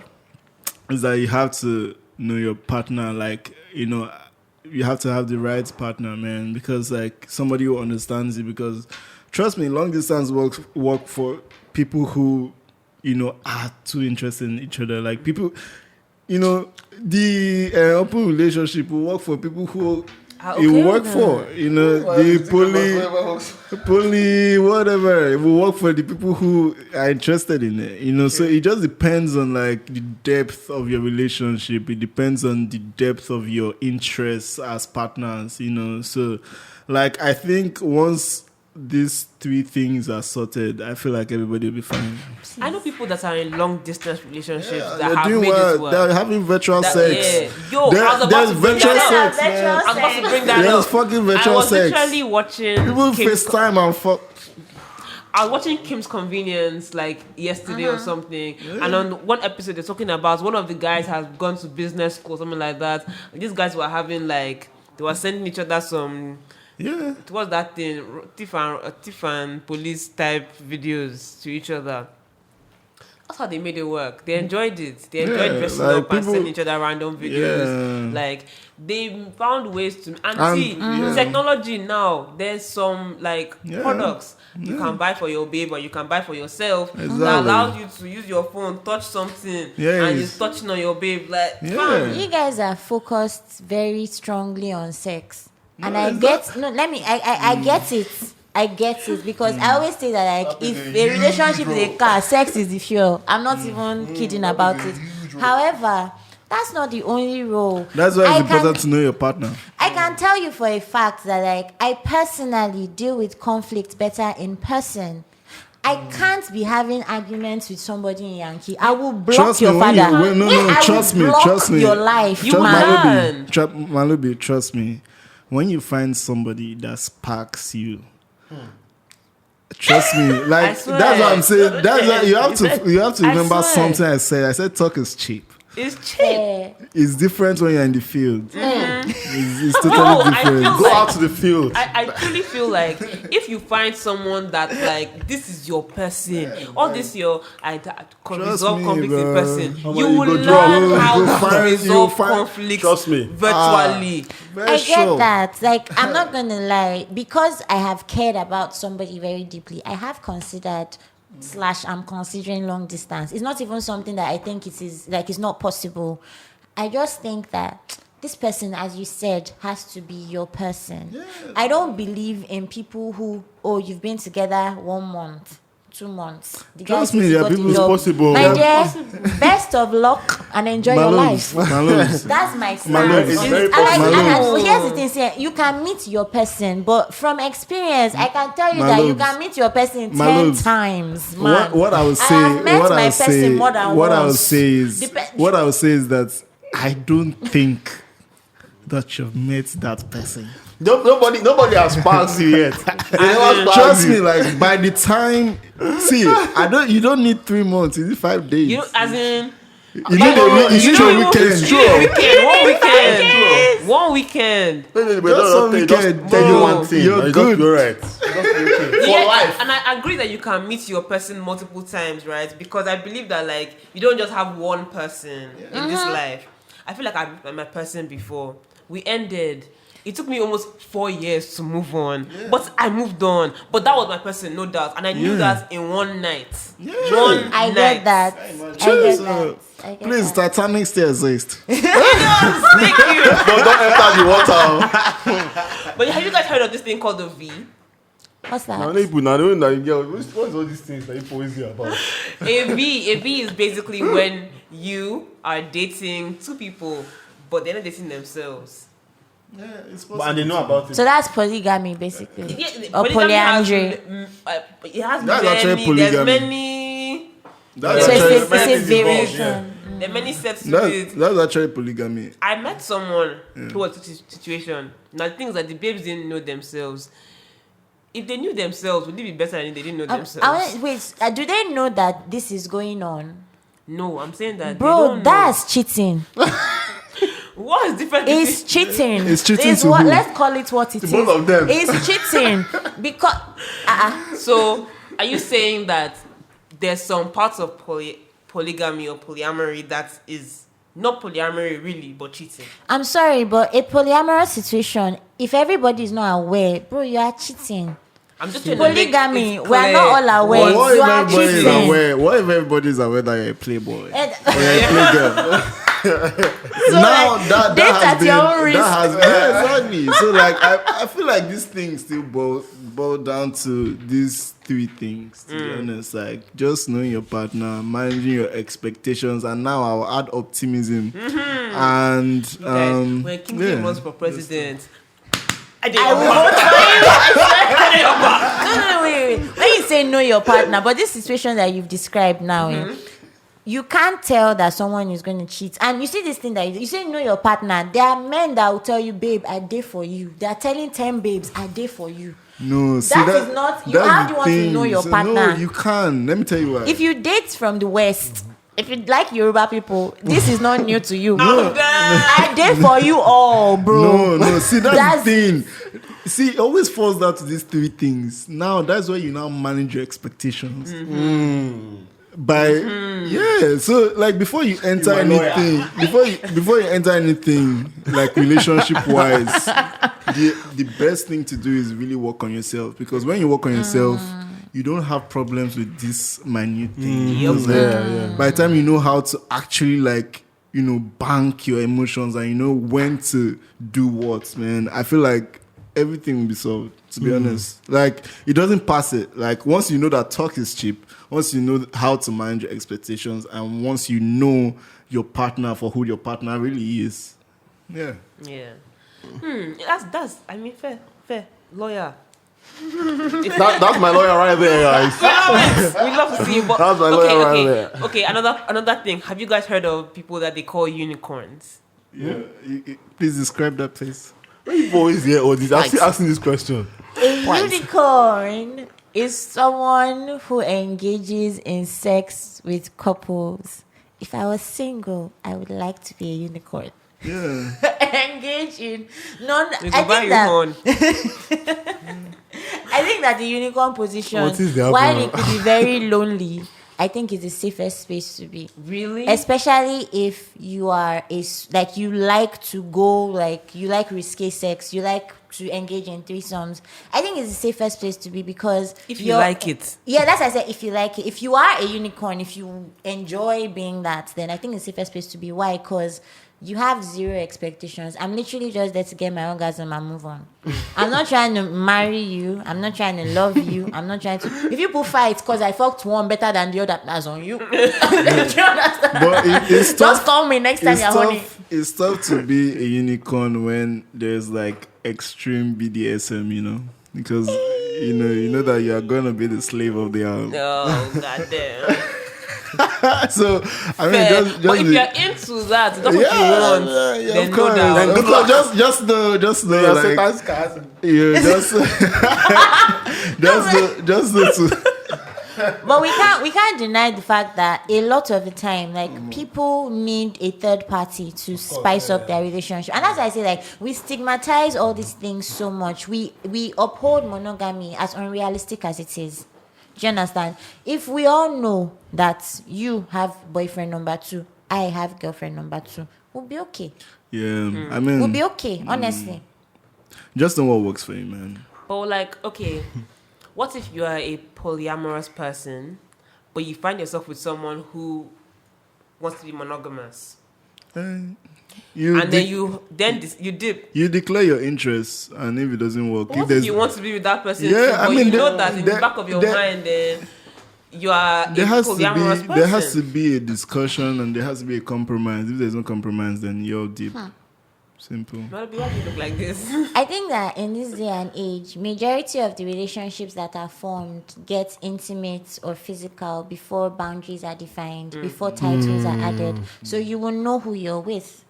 is that you have to know your partner, like, you have to have the right partner, man, because like somebody who understands you, because trust me, long distance work for people who are too interested in each other. Like people, the open relationship will work for people who it will work for. The poly, whatever. It will work for the people who are interested in it. So it just depends on like the depth of your relationship. It depends on the depth of your interests as partners. So like I think once these 3 things are sorted, I feel like everybody will be fine. I know people that are in long distance relationships that they're have doing made it work. They're having virtual sex. Yeah. Yo, I was about There's to bring virtual that up. sex, man. I was about to bring that There's up. fucking I virtual was sex. literally watching People Kim's FaceTime and fuck. I was watching Kim's Convenience like yesterday or something, and on one episode they're talking about one of the guys has gone to business school, something like that. And these guys were having like they were sending each other some. Yeah. It was that thing, thief and police type videos to each other. That's how they made it work. They enjoyed it. They enjoyed dressing like up and people- sending each other random videos. Yeah. Like they found ways to And- see technology now. There's some like Yeah. products you can buy for your babe or you can buy for yourself that Exactly. allows you to use your phone, touch something, and Yes. it's touching on your babe. Like, Yeah. fam, You guys are focused very strongly on sex. And No, I is get I get it. I get it because I always say that like if a relationship is a car, sex is the fuel. I'm not even kidding about it. However, that's not the only role. That's why I it's important to know your partner. I can tell you for a fact that like I personally deal with conflict better in person. I can't be having arguments with somebody in Yankee. I will block Trust your me, when father. you, no, I will trust me, block trust me. your life, You man. can. Malobi, trust me. When you find somebody that sparks you, Trust me, like I swear. that's what I'm saying. That's what you have You to said- you have to I remember swear. something I said. I said talk is cheap. It's cheap. Yeah. It's different when you're in the field. It's totally No, I different. feel Go like- out to the field. I truly feel like if you find someone that like this is your person, or this your resolve me, conflict in bro. person, How you about you will go learn draw? how You to find- resolve you find- conflicts Trust me. virtually. Very I sure. get that. Like, I'm not gonna lie, because I have cared about somebody very deeply. I have considered / I'm considering long distance. It's not even something that I think it is like it's not possible. I just think that this person, as you said, has to be your person. I don't believe in people who, you've been together 1 month, 2 months. The guy Trust says me, he there are got a people- It's job. possible. My dear, best of luck and enjoy your life. Malobes. That's my stance. Malobes. It's very And like, possible. and here's the thing, say, you can meet your person, but from experience, I can tell you that you Malobes. can meet your person 10 Malobes. times, man. What I would say, have met what my I would person say, more than what I would once. say is, Dep- what I would say is that I don't think that you've met that person. Nobody has passed you yet. They never passed Trust you. me, like by the time, see, you don't need 3 months. Is it 5 days? You know, as in You need a you know, weekend. it's true. One weekend. No, Just don't one tell weekend, tell you bro. one thing. You're You're good. You're right. Just be okay. For Yeah, life. and I agree that you can meet your person multiple times, right? Because I believe that like you don't just have one person in this life. I feel like I've met my person before. We ended. It took me almost 4 years to move on, but I moved on. But that was my person, no doubt, and I knew that in one night. One I night. get that. I get that. I get Please, that. Titanic still exists. Thank you. No, don't enter the water. But have you guys heard of this thing called the V? What's that? Now, people, now, they don't know, what's all these things that you always hear about? A V is basically when you are dating two people, but they're not dating themselves. Yeah, it's And they know about it. So that's polygamy, basically. Yeah, Or polygamy has- polyandry. It has That's actually many. There's polygamy. many. That's So actually, it's a Many variation. There are many steps to it. that's actually polygamy. I met someone who was in this situation. Now the thing is that the babes didn't know themselves. If they knew themselves, would it be better than if they didn't know themselves? Wait, do they know that this is going on? No, I'm saying that. they Bro, don't know. that's cheating. What is different? It's cheating. It's cheating It's to what, who? let's call it what it is. both of them. It's cheating because So, are you saying that there's some parts of polygamy or polyamory that is not polyamory really, but cheating? I'm sorry, but a polyamorous situation, if everybody is not aware, bro, you are cheating. I'm just trying to make Polygamy, it we are not clear. all aware. What if You are everybody is cheating. aware? What if everybody is aware that you're a playboy? And- Or you're a playgirl? Now like, that date has at been, your own risk. exactly. So like I feel like this thing still boil down to these 3 things, to be honest. Like just knowing your partner, managing your expectations, and now I'll add optimism. And Guys, when King yeah. runs for president, I No, wait. When you say know your partner, but this situation that you've described now, you can't tell that someone is going to cheat. And you see this thing that you say know your partner. There are men that will tell you, babe, I dare for you. They are telling 10 babes, I dare for you. No, see That that is not- you that's have the to want to thing. know your So, partner. No, you can. Let me tell you why. If you date from the West, if you like Yoruba people, this is not new to you. No. I dare for you all, bro. No, see that's, That's- the thing. See, it always falls down to these 3 things. Now that's where you now manage your expectations. Yeah, so like before you enter anything, before you enter anything like relationship wise, the best thing to do is really work on yourself, because when you work on yourself, you don't have problems with this minute thing. Because, like, by the time you know how to actually like bank your emotions and you know when to do what, man, I feel like everything will be solved, to be honest. Like, it doesn't pass it. Like, once you know that talk is cheap, once you know how to manage your expectations, and once you know your partner for who your partner really is. Yeah. Yeah. That's. I mean, fair. Lawyer. That's my lawyer right there, guys. We love to see you. But, That's my lawyer right there. Okay. Another thing. Have you guys heard of people that they call unicorns? Yeah. Please describe that, please. When you always hear all this, I'm still asking this question. A unicorn. is someone who engages in sex with couples. If I was single, I would like to be a unicorn. Yeah. Engage in non. You go buy your own. I think that the unicorn position, What is the while outcome? it could be very lonely, I think it's the safest space to be. Really? Especially if you are like you like to go, like you like risque sex, you like to engage in threesomes. I think it's the safest place to be because If you like it. Yeah, that's what I said. If you like it, if you are a unicorn, if you enjoy being that, then I think it's the safest place to be. Why? Because you have zero expectations. I'm literally just there to get my orgasm and move on. I'm not trying to marry you. I'm not trying to love you. I'm not trying to. If you put fights because I fucked one better than the other, that's on you. Do you understand? But it's Just tough. call me next time It's you're horny. tough. It's tough to be a unicorn when there's like extreme BDSM, you know, because you know that you are gonna be the slave of the hour. Oh, goddamn. So I mean, Fair. just But if the- you're into that, that's what you want. Then of no course. doubt. Of course. Just know, You're like, Satan's cast. you just know to. But we can't deny the fact that a lot of the time, like people need a third party to spice up their relationship, and as I say, like we stigmatize all these things so much. We uphold monogamy as unrealistic as it is. Do you understand? If we all know that you have boyfriend number 2, I have girlfriend number 2, we'll be okay. Yeah, I mean, We'll be okay, honestly. just know what works for you, man. But like, okay, what if you are a polyamorous person, but you find yourself with someone who wants to be monogamous, You and then you dip. you declare your interests, and if it doesn't work, What if you want to be with that person? Yeah, too, I but mean, you know there- that in the there- back of your there- mind, you are there a has to polyamorous be person. there has to be a discussion, and there has to be a compromise. If there's no compromise, then you're deep. Simple. Malobi, why do you look like this? I think that in this day and age, majority of the relationships that are formed get intimate or physical before boundaries are defined, before titles are added. So you will know who you're with.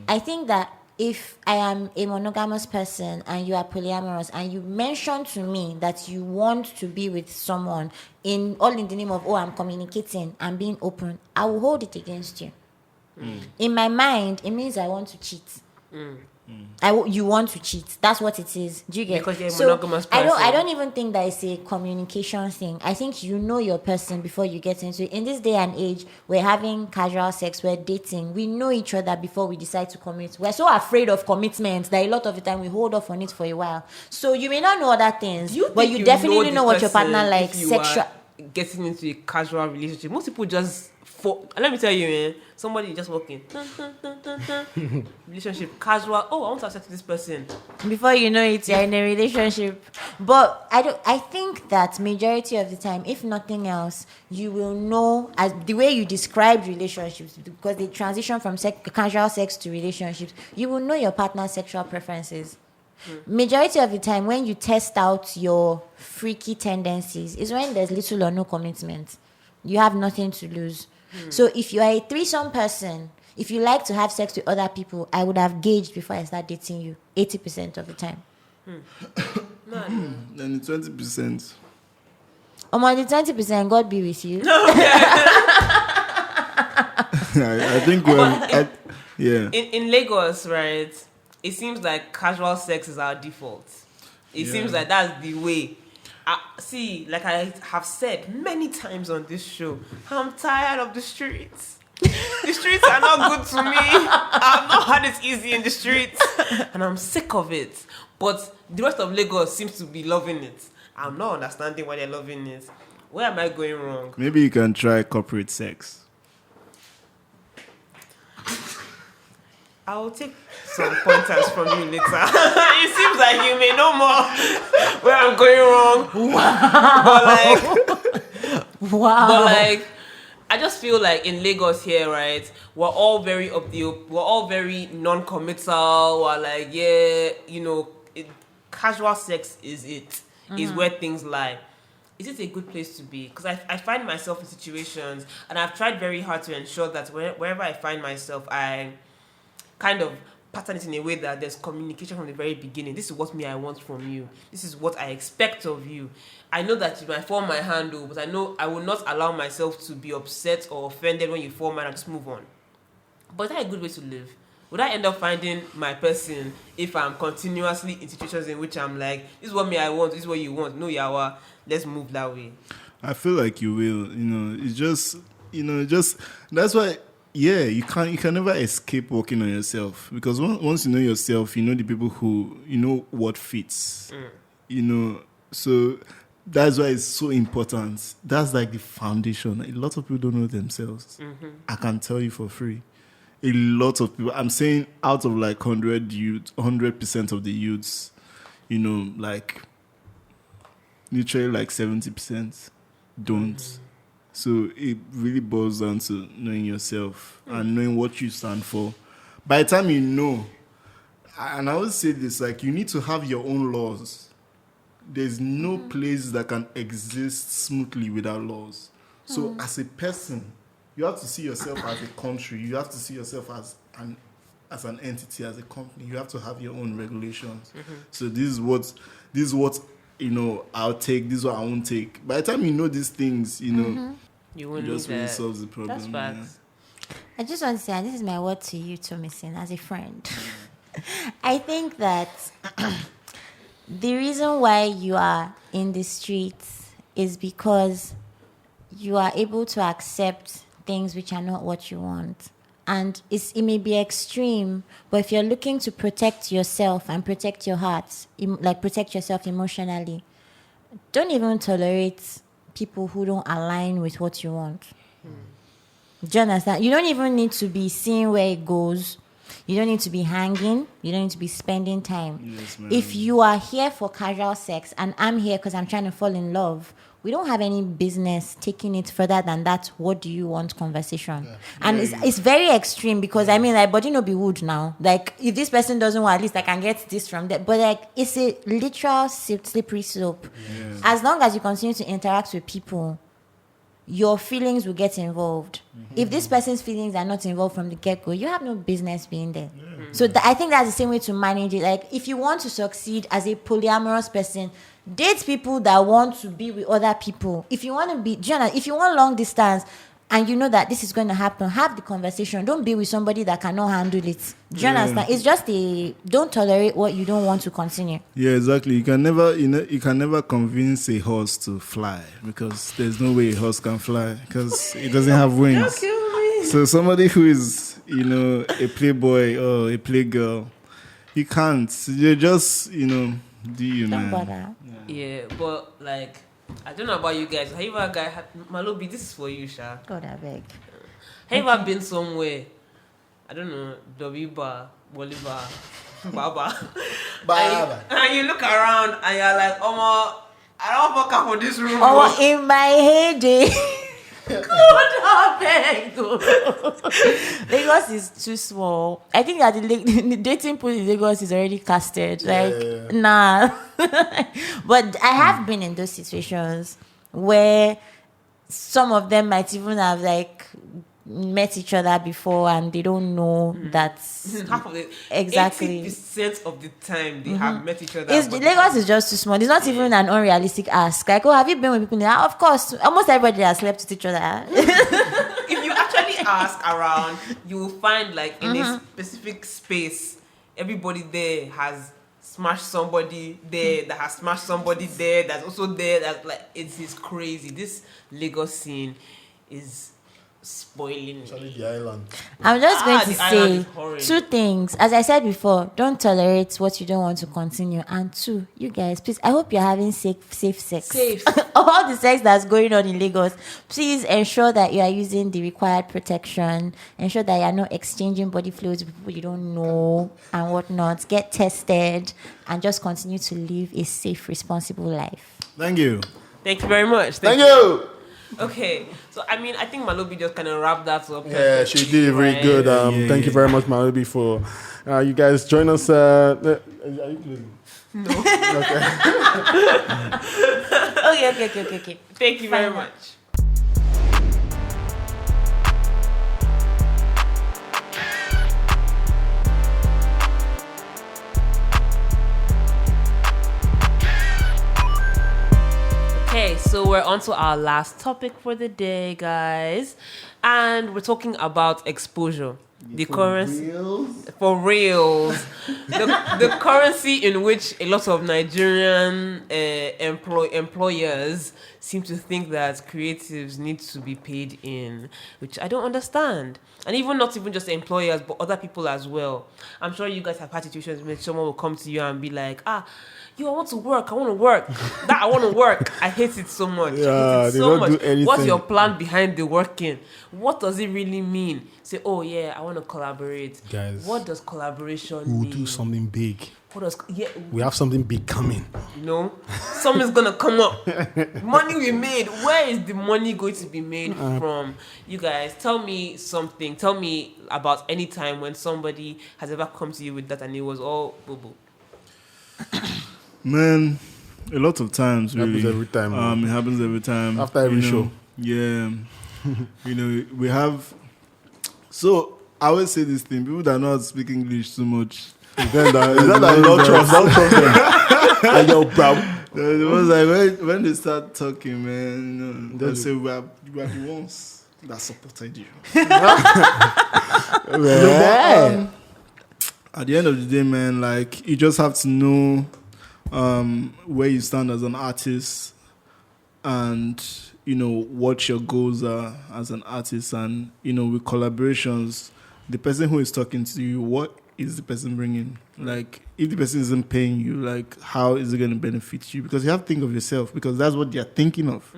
I think that if I am a monogamous person and you are polyamorous and you mention to me that you want to be with someone in the name of, I'm communicating, I'm being open, I will hold it against you. In my mind, it means I want to cheat. You want to cheat. That's what it is. Do you get? Because you're a So, monogamous person. I don't even think that it's a communication thing. I think you know your person before you get into it. In this day and age, we're having casual sex, we're dating. We know each other before we decide to commit. We're so afraid of commitment that a lot of the time we hold off on it for a while. So you may not know other things, but think you definitely the know what your person partner if likes. you Sexual. are getting into a casual relationship. Most people just let me tell you, man. Somebody just walking. Relationship, casual. Oh, I want to have sex with this person. Before you know it, you're in a relationship. But I think that majority of the time, if nothing else, you will know as the way you describe relationships, because they transition from casual sex to relationships, you will know your partner's sexual preferences. Majority of the time, when you test out your freaky tendencies, is when there's little or no commitment. You have nothing to lose. So if you are a threesome person, if you like to have sex with other people, I would have gauged before I start dating you 80% of the time. Then the 20%. On the 20%, God be with you. I think yeah. In Lagos, right? It seems like casual sex is our default. It seems like that's the way. See, like I have said many times on this show, I'm tired of the streets. The streets are not good to me. I've not had it easy in the streets, and I'm sick of it. But the rest of Lagos seems to be loving it. I'm not understanding why they're loving it. Where am I going wrong? Maybe you can try corporate sex. I will take some pointers from you later. It seems like you may know more where I'm going wrong. Wow. But like, I just feel like in Lagos here, right, we're all very we're all very non-committal. We're like, casual sex is it. Is where things lie. Is it a good place to be? Because I find myself in situations, and I've tried very hard to ensure that wherever I find myself, I kind of pattern it in a way that there's communication from the very beginning. This is what I want from you. This is what I expect of you. I know that you might fall my hand, but I know I will not allow myself to be upset or offended when you fall mine and just move on. But is that a good way to live? Would I end up finding my person if I'm continuously in situations in which I'm like, this is what I want, this is what you want. No, Yawa, let's move that way. I feel like you will. It's just, that's why. Yeah, you can never escape working on yourself, because once you know yourself, you know the people who, what fits. So that's why it's so important. That's like the foundation. A lot of people don't know themselves. Mm-hmm. I can tell you for free. A lot of people, I'm saying out of like 100 youths, 100% of the youths, like literally like 70% don't. Mm-hmm. So it really boils down to knowing yourself and knowing what you stand for. By the time you know, and I always say this, like, you need to have your own laws. There's no place that can exist smoothly without laws. So as a person, you have to see yourself as a country. You have to see yourself as an entity, as a company. You have to have your own regulations. Mm-hmm. So this is what I'll take. This is what I won't take. By the time you know these things, you won't just really that. solves the problem. That's facts. I just want to say, and this is my word to you, Tomisin, as a friend. I think that the reason why you are in the streets is because you are able to accept things which are not what you want. And it may be extreme, but if you're looking to protect yourself and protect your heart, like protect yourself emotionally, don't even tolerate people who don't align with what you want. Do you understand? You don't even need to be seeing where it goes. You don't need to be hanging. You don't need to be spending time. Yes, ma'am. If you are here for casual sex and I'm here because I'm trying to fall in love, we don't have any business taking it further than that. What do you want conversation? Yeah. And it's very extreme, because body no be wood now. Like, if this person doesn't want, at least I can get this from there. But like, it's a literal slippery slope. Yeah. As long as you continue to interact with people, your feelings will get involved. Mm-hmm. If this person's feelings are not involved from the get-go, you have no business being there. Yeah. So I think that's the same way to manage it. Like, if you want to succeed as a polyamorous person, date people that want to be with other people. If you want to be, if you want long distance and you know that this is going to happen, have the conversation. Don't be with somebody that cannot handle it. Do you understand? It's just don't tolerate what you don't want to continue. Yeah, exactly. You can never convince a horse to fly, because there's no way a horse can fly, because it doesn't have wings. So somebody who is, a playboy or a playgirl, you can't. You're just, do you, man? Don't bother. Yeah, but like, I don't know about you guys. Have you ever Malobi, this is for you, Sha. God, I beg. Have you ever been somewhere, I don't know, W-Bar, Bolivar, Baba, and you look around and you're like, I don't fuck up for this room. In my heyday. God, I beg. Lagos is too small. I think that the dating pool in Lagos is already casted. Nah. But I have been in those situations where some of them might even have like met each other before and they don't know that. Half of it. Exactly. 80% of the time they have met each other. Lagos is just too small. It's not even an unrealistic ask. Like, have you been with people? Of course, almost everybody has slept with each other. If you actually ask around, you will find like in a specific space, everybody there has smashed somebody there, that has smashed somebody there, that's also there. That's like, it's crazy. This Lagos scene is spoiling me. The island. I'm just going to say two things. As I said before, don't tolerate what you don't want to continue. And two, you guys, please, I hope you're having safe sex. Safe. All the sex that's going on in Lagos, please ensure that you are using the required protection. Ensure that you are not exchanging body fluids with people you don't know and whatnot. Get tested and just continue to live a safe, responsible life. Thank you. Thank you very much. Thank you. Okay, so I think Malobi just kind of wrapped that up. Yeah, she did it very good. Thank you very much, Malobi, for you guys join us. Are you closing? No. Okay. Thank you very much. So we're on to our last topic for the day, guys. And we're talking about exposure. The currency for reals. The currency in which a lot of Nigerian employers seem to think that creatives need to be paid in, which I don't understand. And even not even just employers, but other people as well. I'm sure you guys have had situations where someone will come to you and be like, I want to work. I want to work. I want to work. I hate it so much. Yeah, I hate it they so don't much. do anything. What's your plan behind the working? What does it really mean? Say, oh yeah, I want to collaborate. Guys, what does collaboration we'll mean? do something big. What does We have something big coming. Something's gonna come up. Money we made. Where is the money going to be made from? You guys, tell me something. Tell me about any time when somebody has ever come to you with that and it was all boo-boo. Man, a lot of times, really. It happens every time. It happens every time. After every show. Yeah. We have... So, I always say this thing. People that know how to speak English too much. Is that don't trust them. And yo, bro. The ones like, when they start talking, man, they'll say, we are the ones that supported you. At the end of the day, man, like, you just have to know where you stand as an artist and, what your goals are as an artist. And, with collaborations, the person who is talking to you, what is the person bringing? Like, if the person isn't paying you, like, how is it going to benefit you? Because you have to think of yourself, because that's what they're thinking of.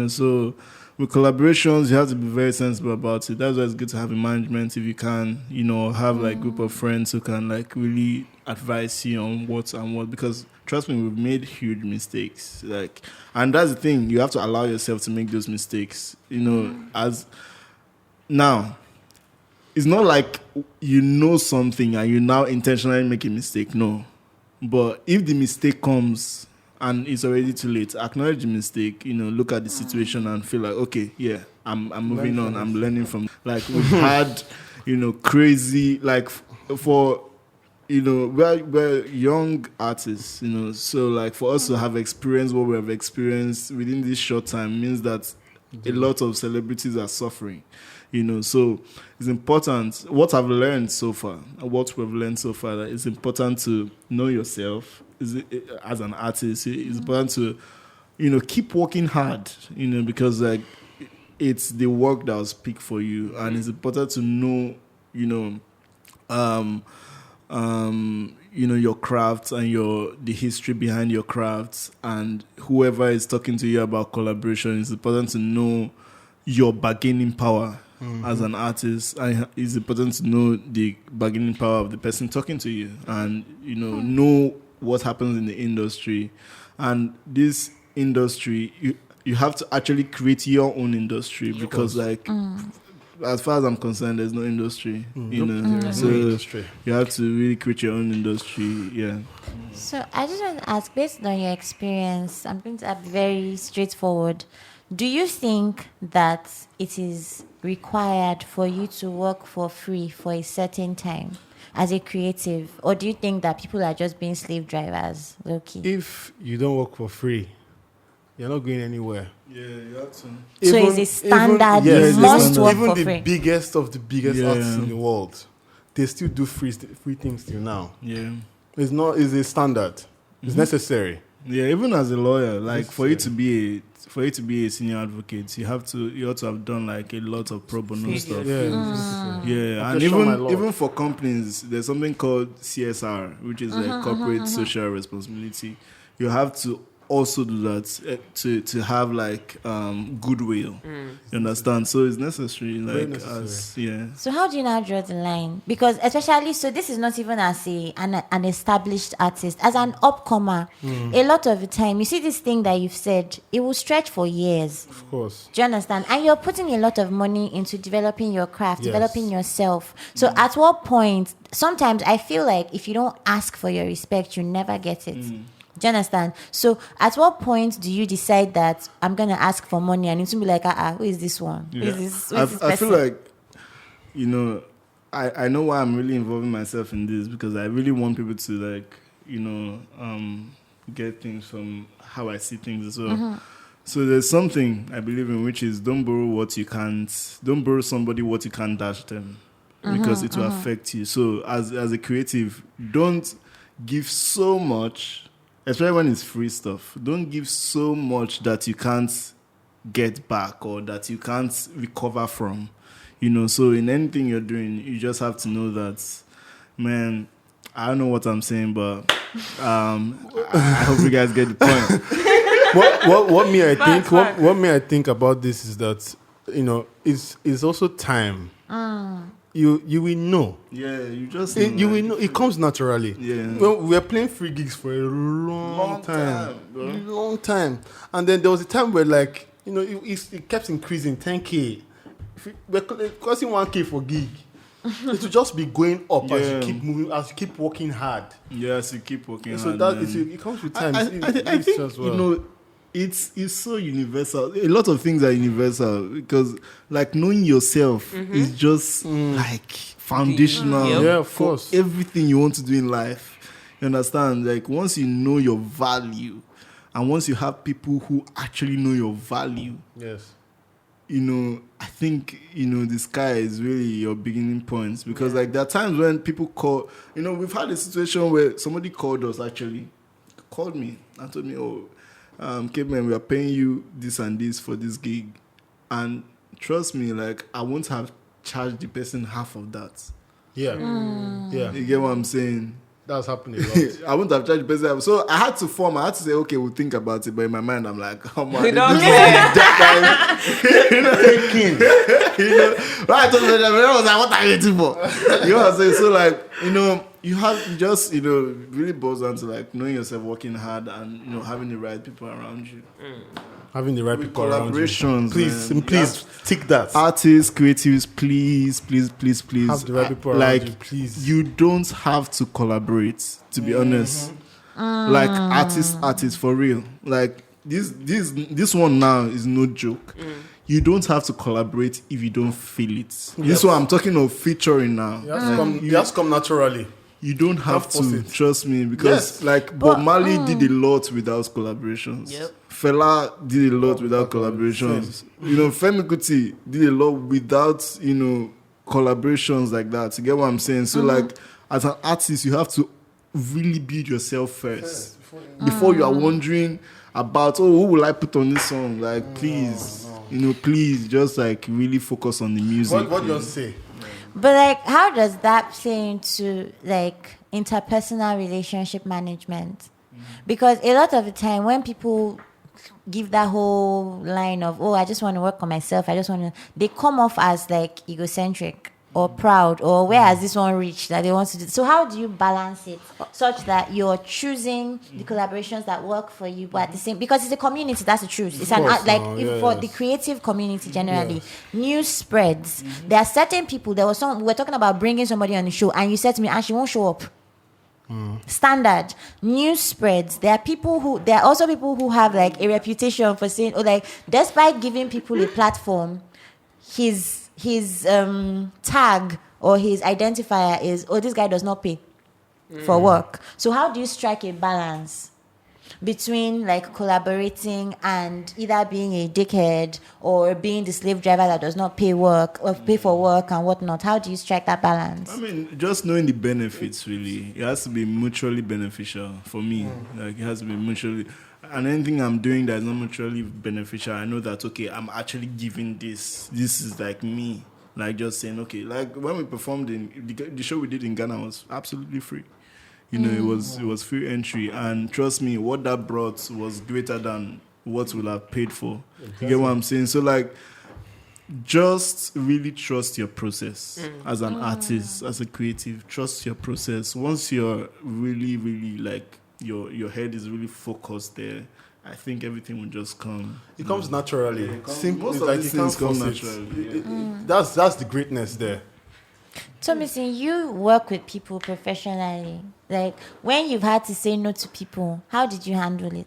So with collaborations, you have to be very sensible about it. That's why it's good to have a management if you can, have like group of friends who can like really advise you on what and what. Because trust me, we've made huge mistakes. And that's the thing, you have to allow yourself to make those mistakes. As now, it's not like something and you now intentionally make a mistake. No, but if the mistake comes and it's already too late, acknowledge the mistake, look at the situation and feel like, okay, yeah, I'm moving on, I'm learning from. Like, we've had, crazy, like, for, we're young artists, so, like, for us to have experienced what we have experienced within this short time means that a lot of celebrities are suffering, so it's important. What we've learned so far, that it's important to know yourself. As an artist, it's important to, keep working hard, because like it's the work that will speak for you, and it's important to know, your craft and the history behind your craft, and whoever is talking to you about collaboration, it's important to know your bargaining power. As an artist, it's important to know the bargaining power of the person talking to you, and know what happens in the industry. And this industry, you have to actually create your own industry, because like as far as I'm concerned, there's no industry. So you have to really create your own industry. Yeah. So I just want to ask, based on your experience, I'm going to be very straightforward. Do you think that it is required for you to work for free for a certain time as a creative, or do you think that people are just being slave drivers, low-key? If you don't work for free, you're not going anywhere. Yeah, you have to. So it's a standard, you must work for free. Even the biggest of the biggest artists in the world, they still do free things till now. Yeah. It's a standard. It's necessary. Yeah, even as a lawyer, like for you to be a senior advocate, you also have done like a lot of pro bono stuff. Yeah, and even for companies, there's something called CSR, which is like corporate social responsibility. You have to also do that to have like goodwill. You understand? So it's necessary. So how do you now draw the line? Because especially, so this is not even as an established artist, as an upcomer. A lot of the time, you see this thing that you've said, it will stretch for years. Of course. Do you understand? And you're putting a lot of money into developing your craft, developing yourself. So at what point? Sometimes I feel like if you don't ask for your respect, you never get it. Do you understand? So at what point do you decide that I'm going to ask for money and it's going to be like, who is this one? Who is this person? I feel like, I know why I'm really involving myself in this, because I really want people to like, get things from how I see things as well. So there's something I believe in, which is don't borrow somebody what you can't dash them, because it will affect you. So as a creative, don't give so much, especially when it's free stuff. Don't give so much that you can't get back or that you can't recover from. So in anything you're doing, you just have to know that, man, I don't know what I'm saying, but I hope you guys get the point. What me I think Facts. what me I think about this is that it's also time. You will know. Yeah, you just You will know. It comes naturally. Yeah. Well, we were playing free gigs for a long time, long time, and then there was a time where it kept increasing 10K. We're costing 1K for gig. It will just be going up as you keep moving, as you keep working hard. Yes, you keep working So hard. that it comes with time. I think as well. it's so universal. A lot of things are universal because knowing yourself is just foundational. Yep. Yeah, of for course. everything you want to do in life. You understand? Once you know your value, and once you have people who actually know your value, Yes. I think, the sky is really your beginning points, because there are times when people call, we've had a situation where somebody called me and told me, Cavemen, we are paying you this and this for this gig. And trust me, I won't have charged the person half of that. Yeah. Yeah. You get what I'm saying? That's happening a lot. I wouldn't have charged the person. So I had to say, okay, we'll think about it. But in my mind, I'm like, oh my, We this don't is care. taking. But I told them, I was like, what are you waiting for? You know what I'm saying? So you have just, really boils down to knowing yourself, working hard, and having the right people around you. Having the right With people around you. collaborations, Please, man. please tick that. Artists, creatives, please. Have the right people around you, please. You don't have to collaborate, to be honest. Artists, for real. This one now is no joke. You don't have to collaborate if you don't feel it. This is what I'm talking of featuring now. It has to come naturally. You don't have Don't force to, it. trust me, because Bob Marley did a lot without collaborations. Yep. Fela did a lot without collaborations. Femi Kuti did a lot without, collaborations like that. You get what I'm saying? So as an artist, you have to really build yourself first. Before you are wondering about, who will I put on this song? Please, please just really focus on the music. What do you say? But how does that play into interpersonal relationship management? Because a lot of the time when people give that whole line of, I just want to work on myself, they come off as egocentric or proud, or where has this one reached that they want to do? So how do you balance it such that you're choosing the collaborations that work for you, but at the same, because it's a community, that's the truth. It's for the creative community generally, news spreads. There are certain people. We were talking about bringing somebody on the show, and you said to me, she won't show up. Standard news spreads. There are also people who have a reputation for saying, despite giving people a platform, his tag or his identifier is, this guy does not pay for work. So how do you strike a balance between collaborating and either being a dickhead or being the slave driver that does not pay for work and whatnot? How do you strike that balance? I mean, just knowing the benefits, really. It has to be mutually beneficial for me. It has to be mutually. And anything I'm doing that is not mutually beneficial, I know that, okay, I'm actually giving this. This is me. Just saying, okay, when we performed in the show we did in Ghana was absolutely free. It was free entry. And trust me, what that brought was greater than what we'll have paid for. Exactly. You get what I'm saying? So, just really trust your process as an artist, as a creative. Trust your process. Once you're really, really your head is really focused there, I think everything will just come. It comes naturally. Most of these things come naturally. That's the greatness there. Tomisin, you work with people professionally. When you've had to say no to people, how did you handle it?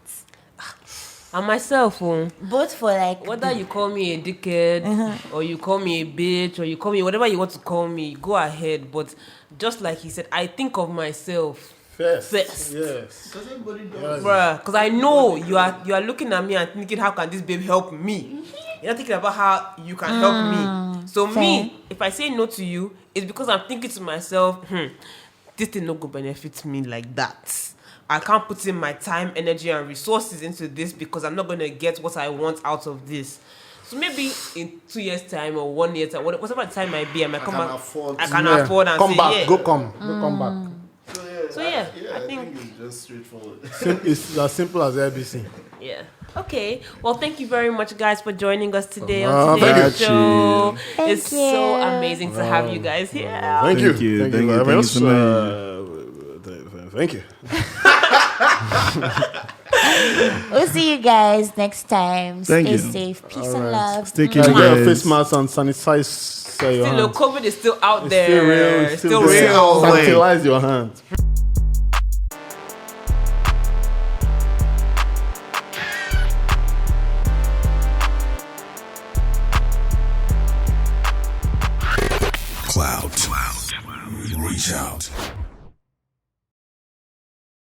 And myself, both for whether you call me a dickhead or you call me a bitch or you call me whatever you want to call me, go ahead. But just like he said, I think of myself First. Yes. Because everybody does. Bruh, because I know you are looking at me and thinking, how can this babe help me? You're not thinking about how you can help me. So fair. me, if I say no to you, it's because I'm thinking to myself, this thing not going to benefit me like that. I can't put in my time, energy, and resources into this because I'm not going to get what I want out of this. So maybe in 2 years' time or 1 year time, whatever the time might be, I might come back. I can afford and come say, back. yeah. Go come back. So yeah, I I think think it's just straightforward. It's as simple as ABC. yeah. Okay. Well, thank you very much, guys, for joining us today Oh, on thank today's you. show. Thank It's so you. amazing to have you guys here. Thank you. Thank you. Thank Thank you you. very Thank you much. so Thank you. We'll see you guys next time. Thank Stay you. safe. Peace All and right. love. Stay Wear tuned, your guys. face mask and sanitize your Still, no, hands. COVID is still out It's there. still real. It's Still there. real. Sanitize your hands. Clout. Reach out.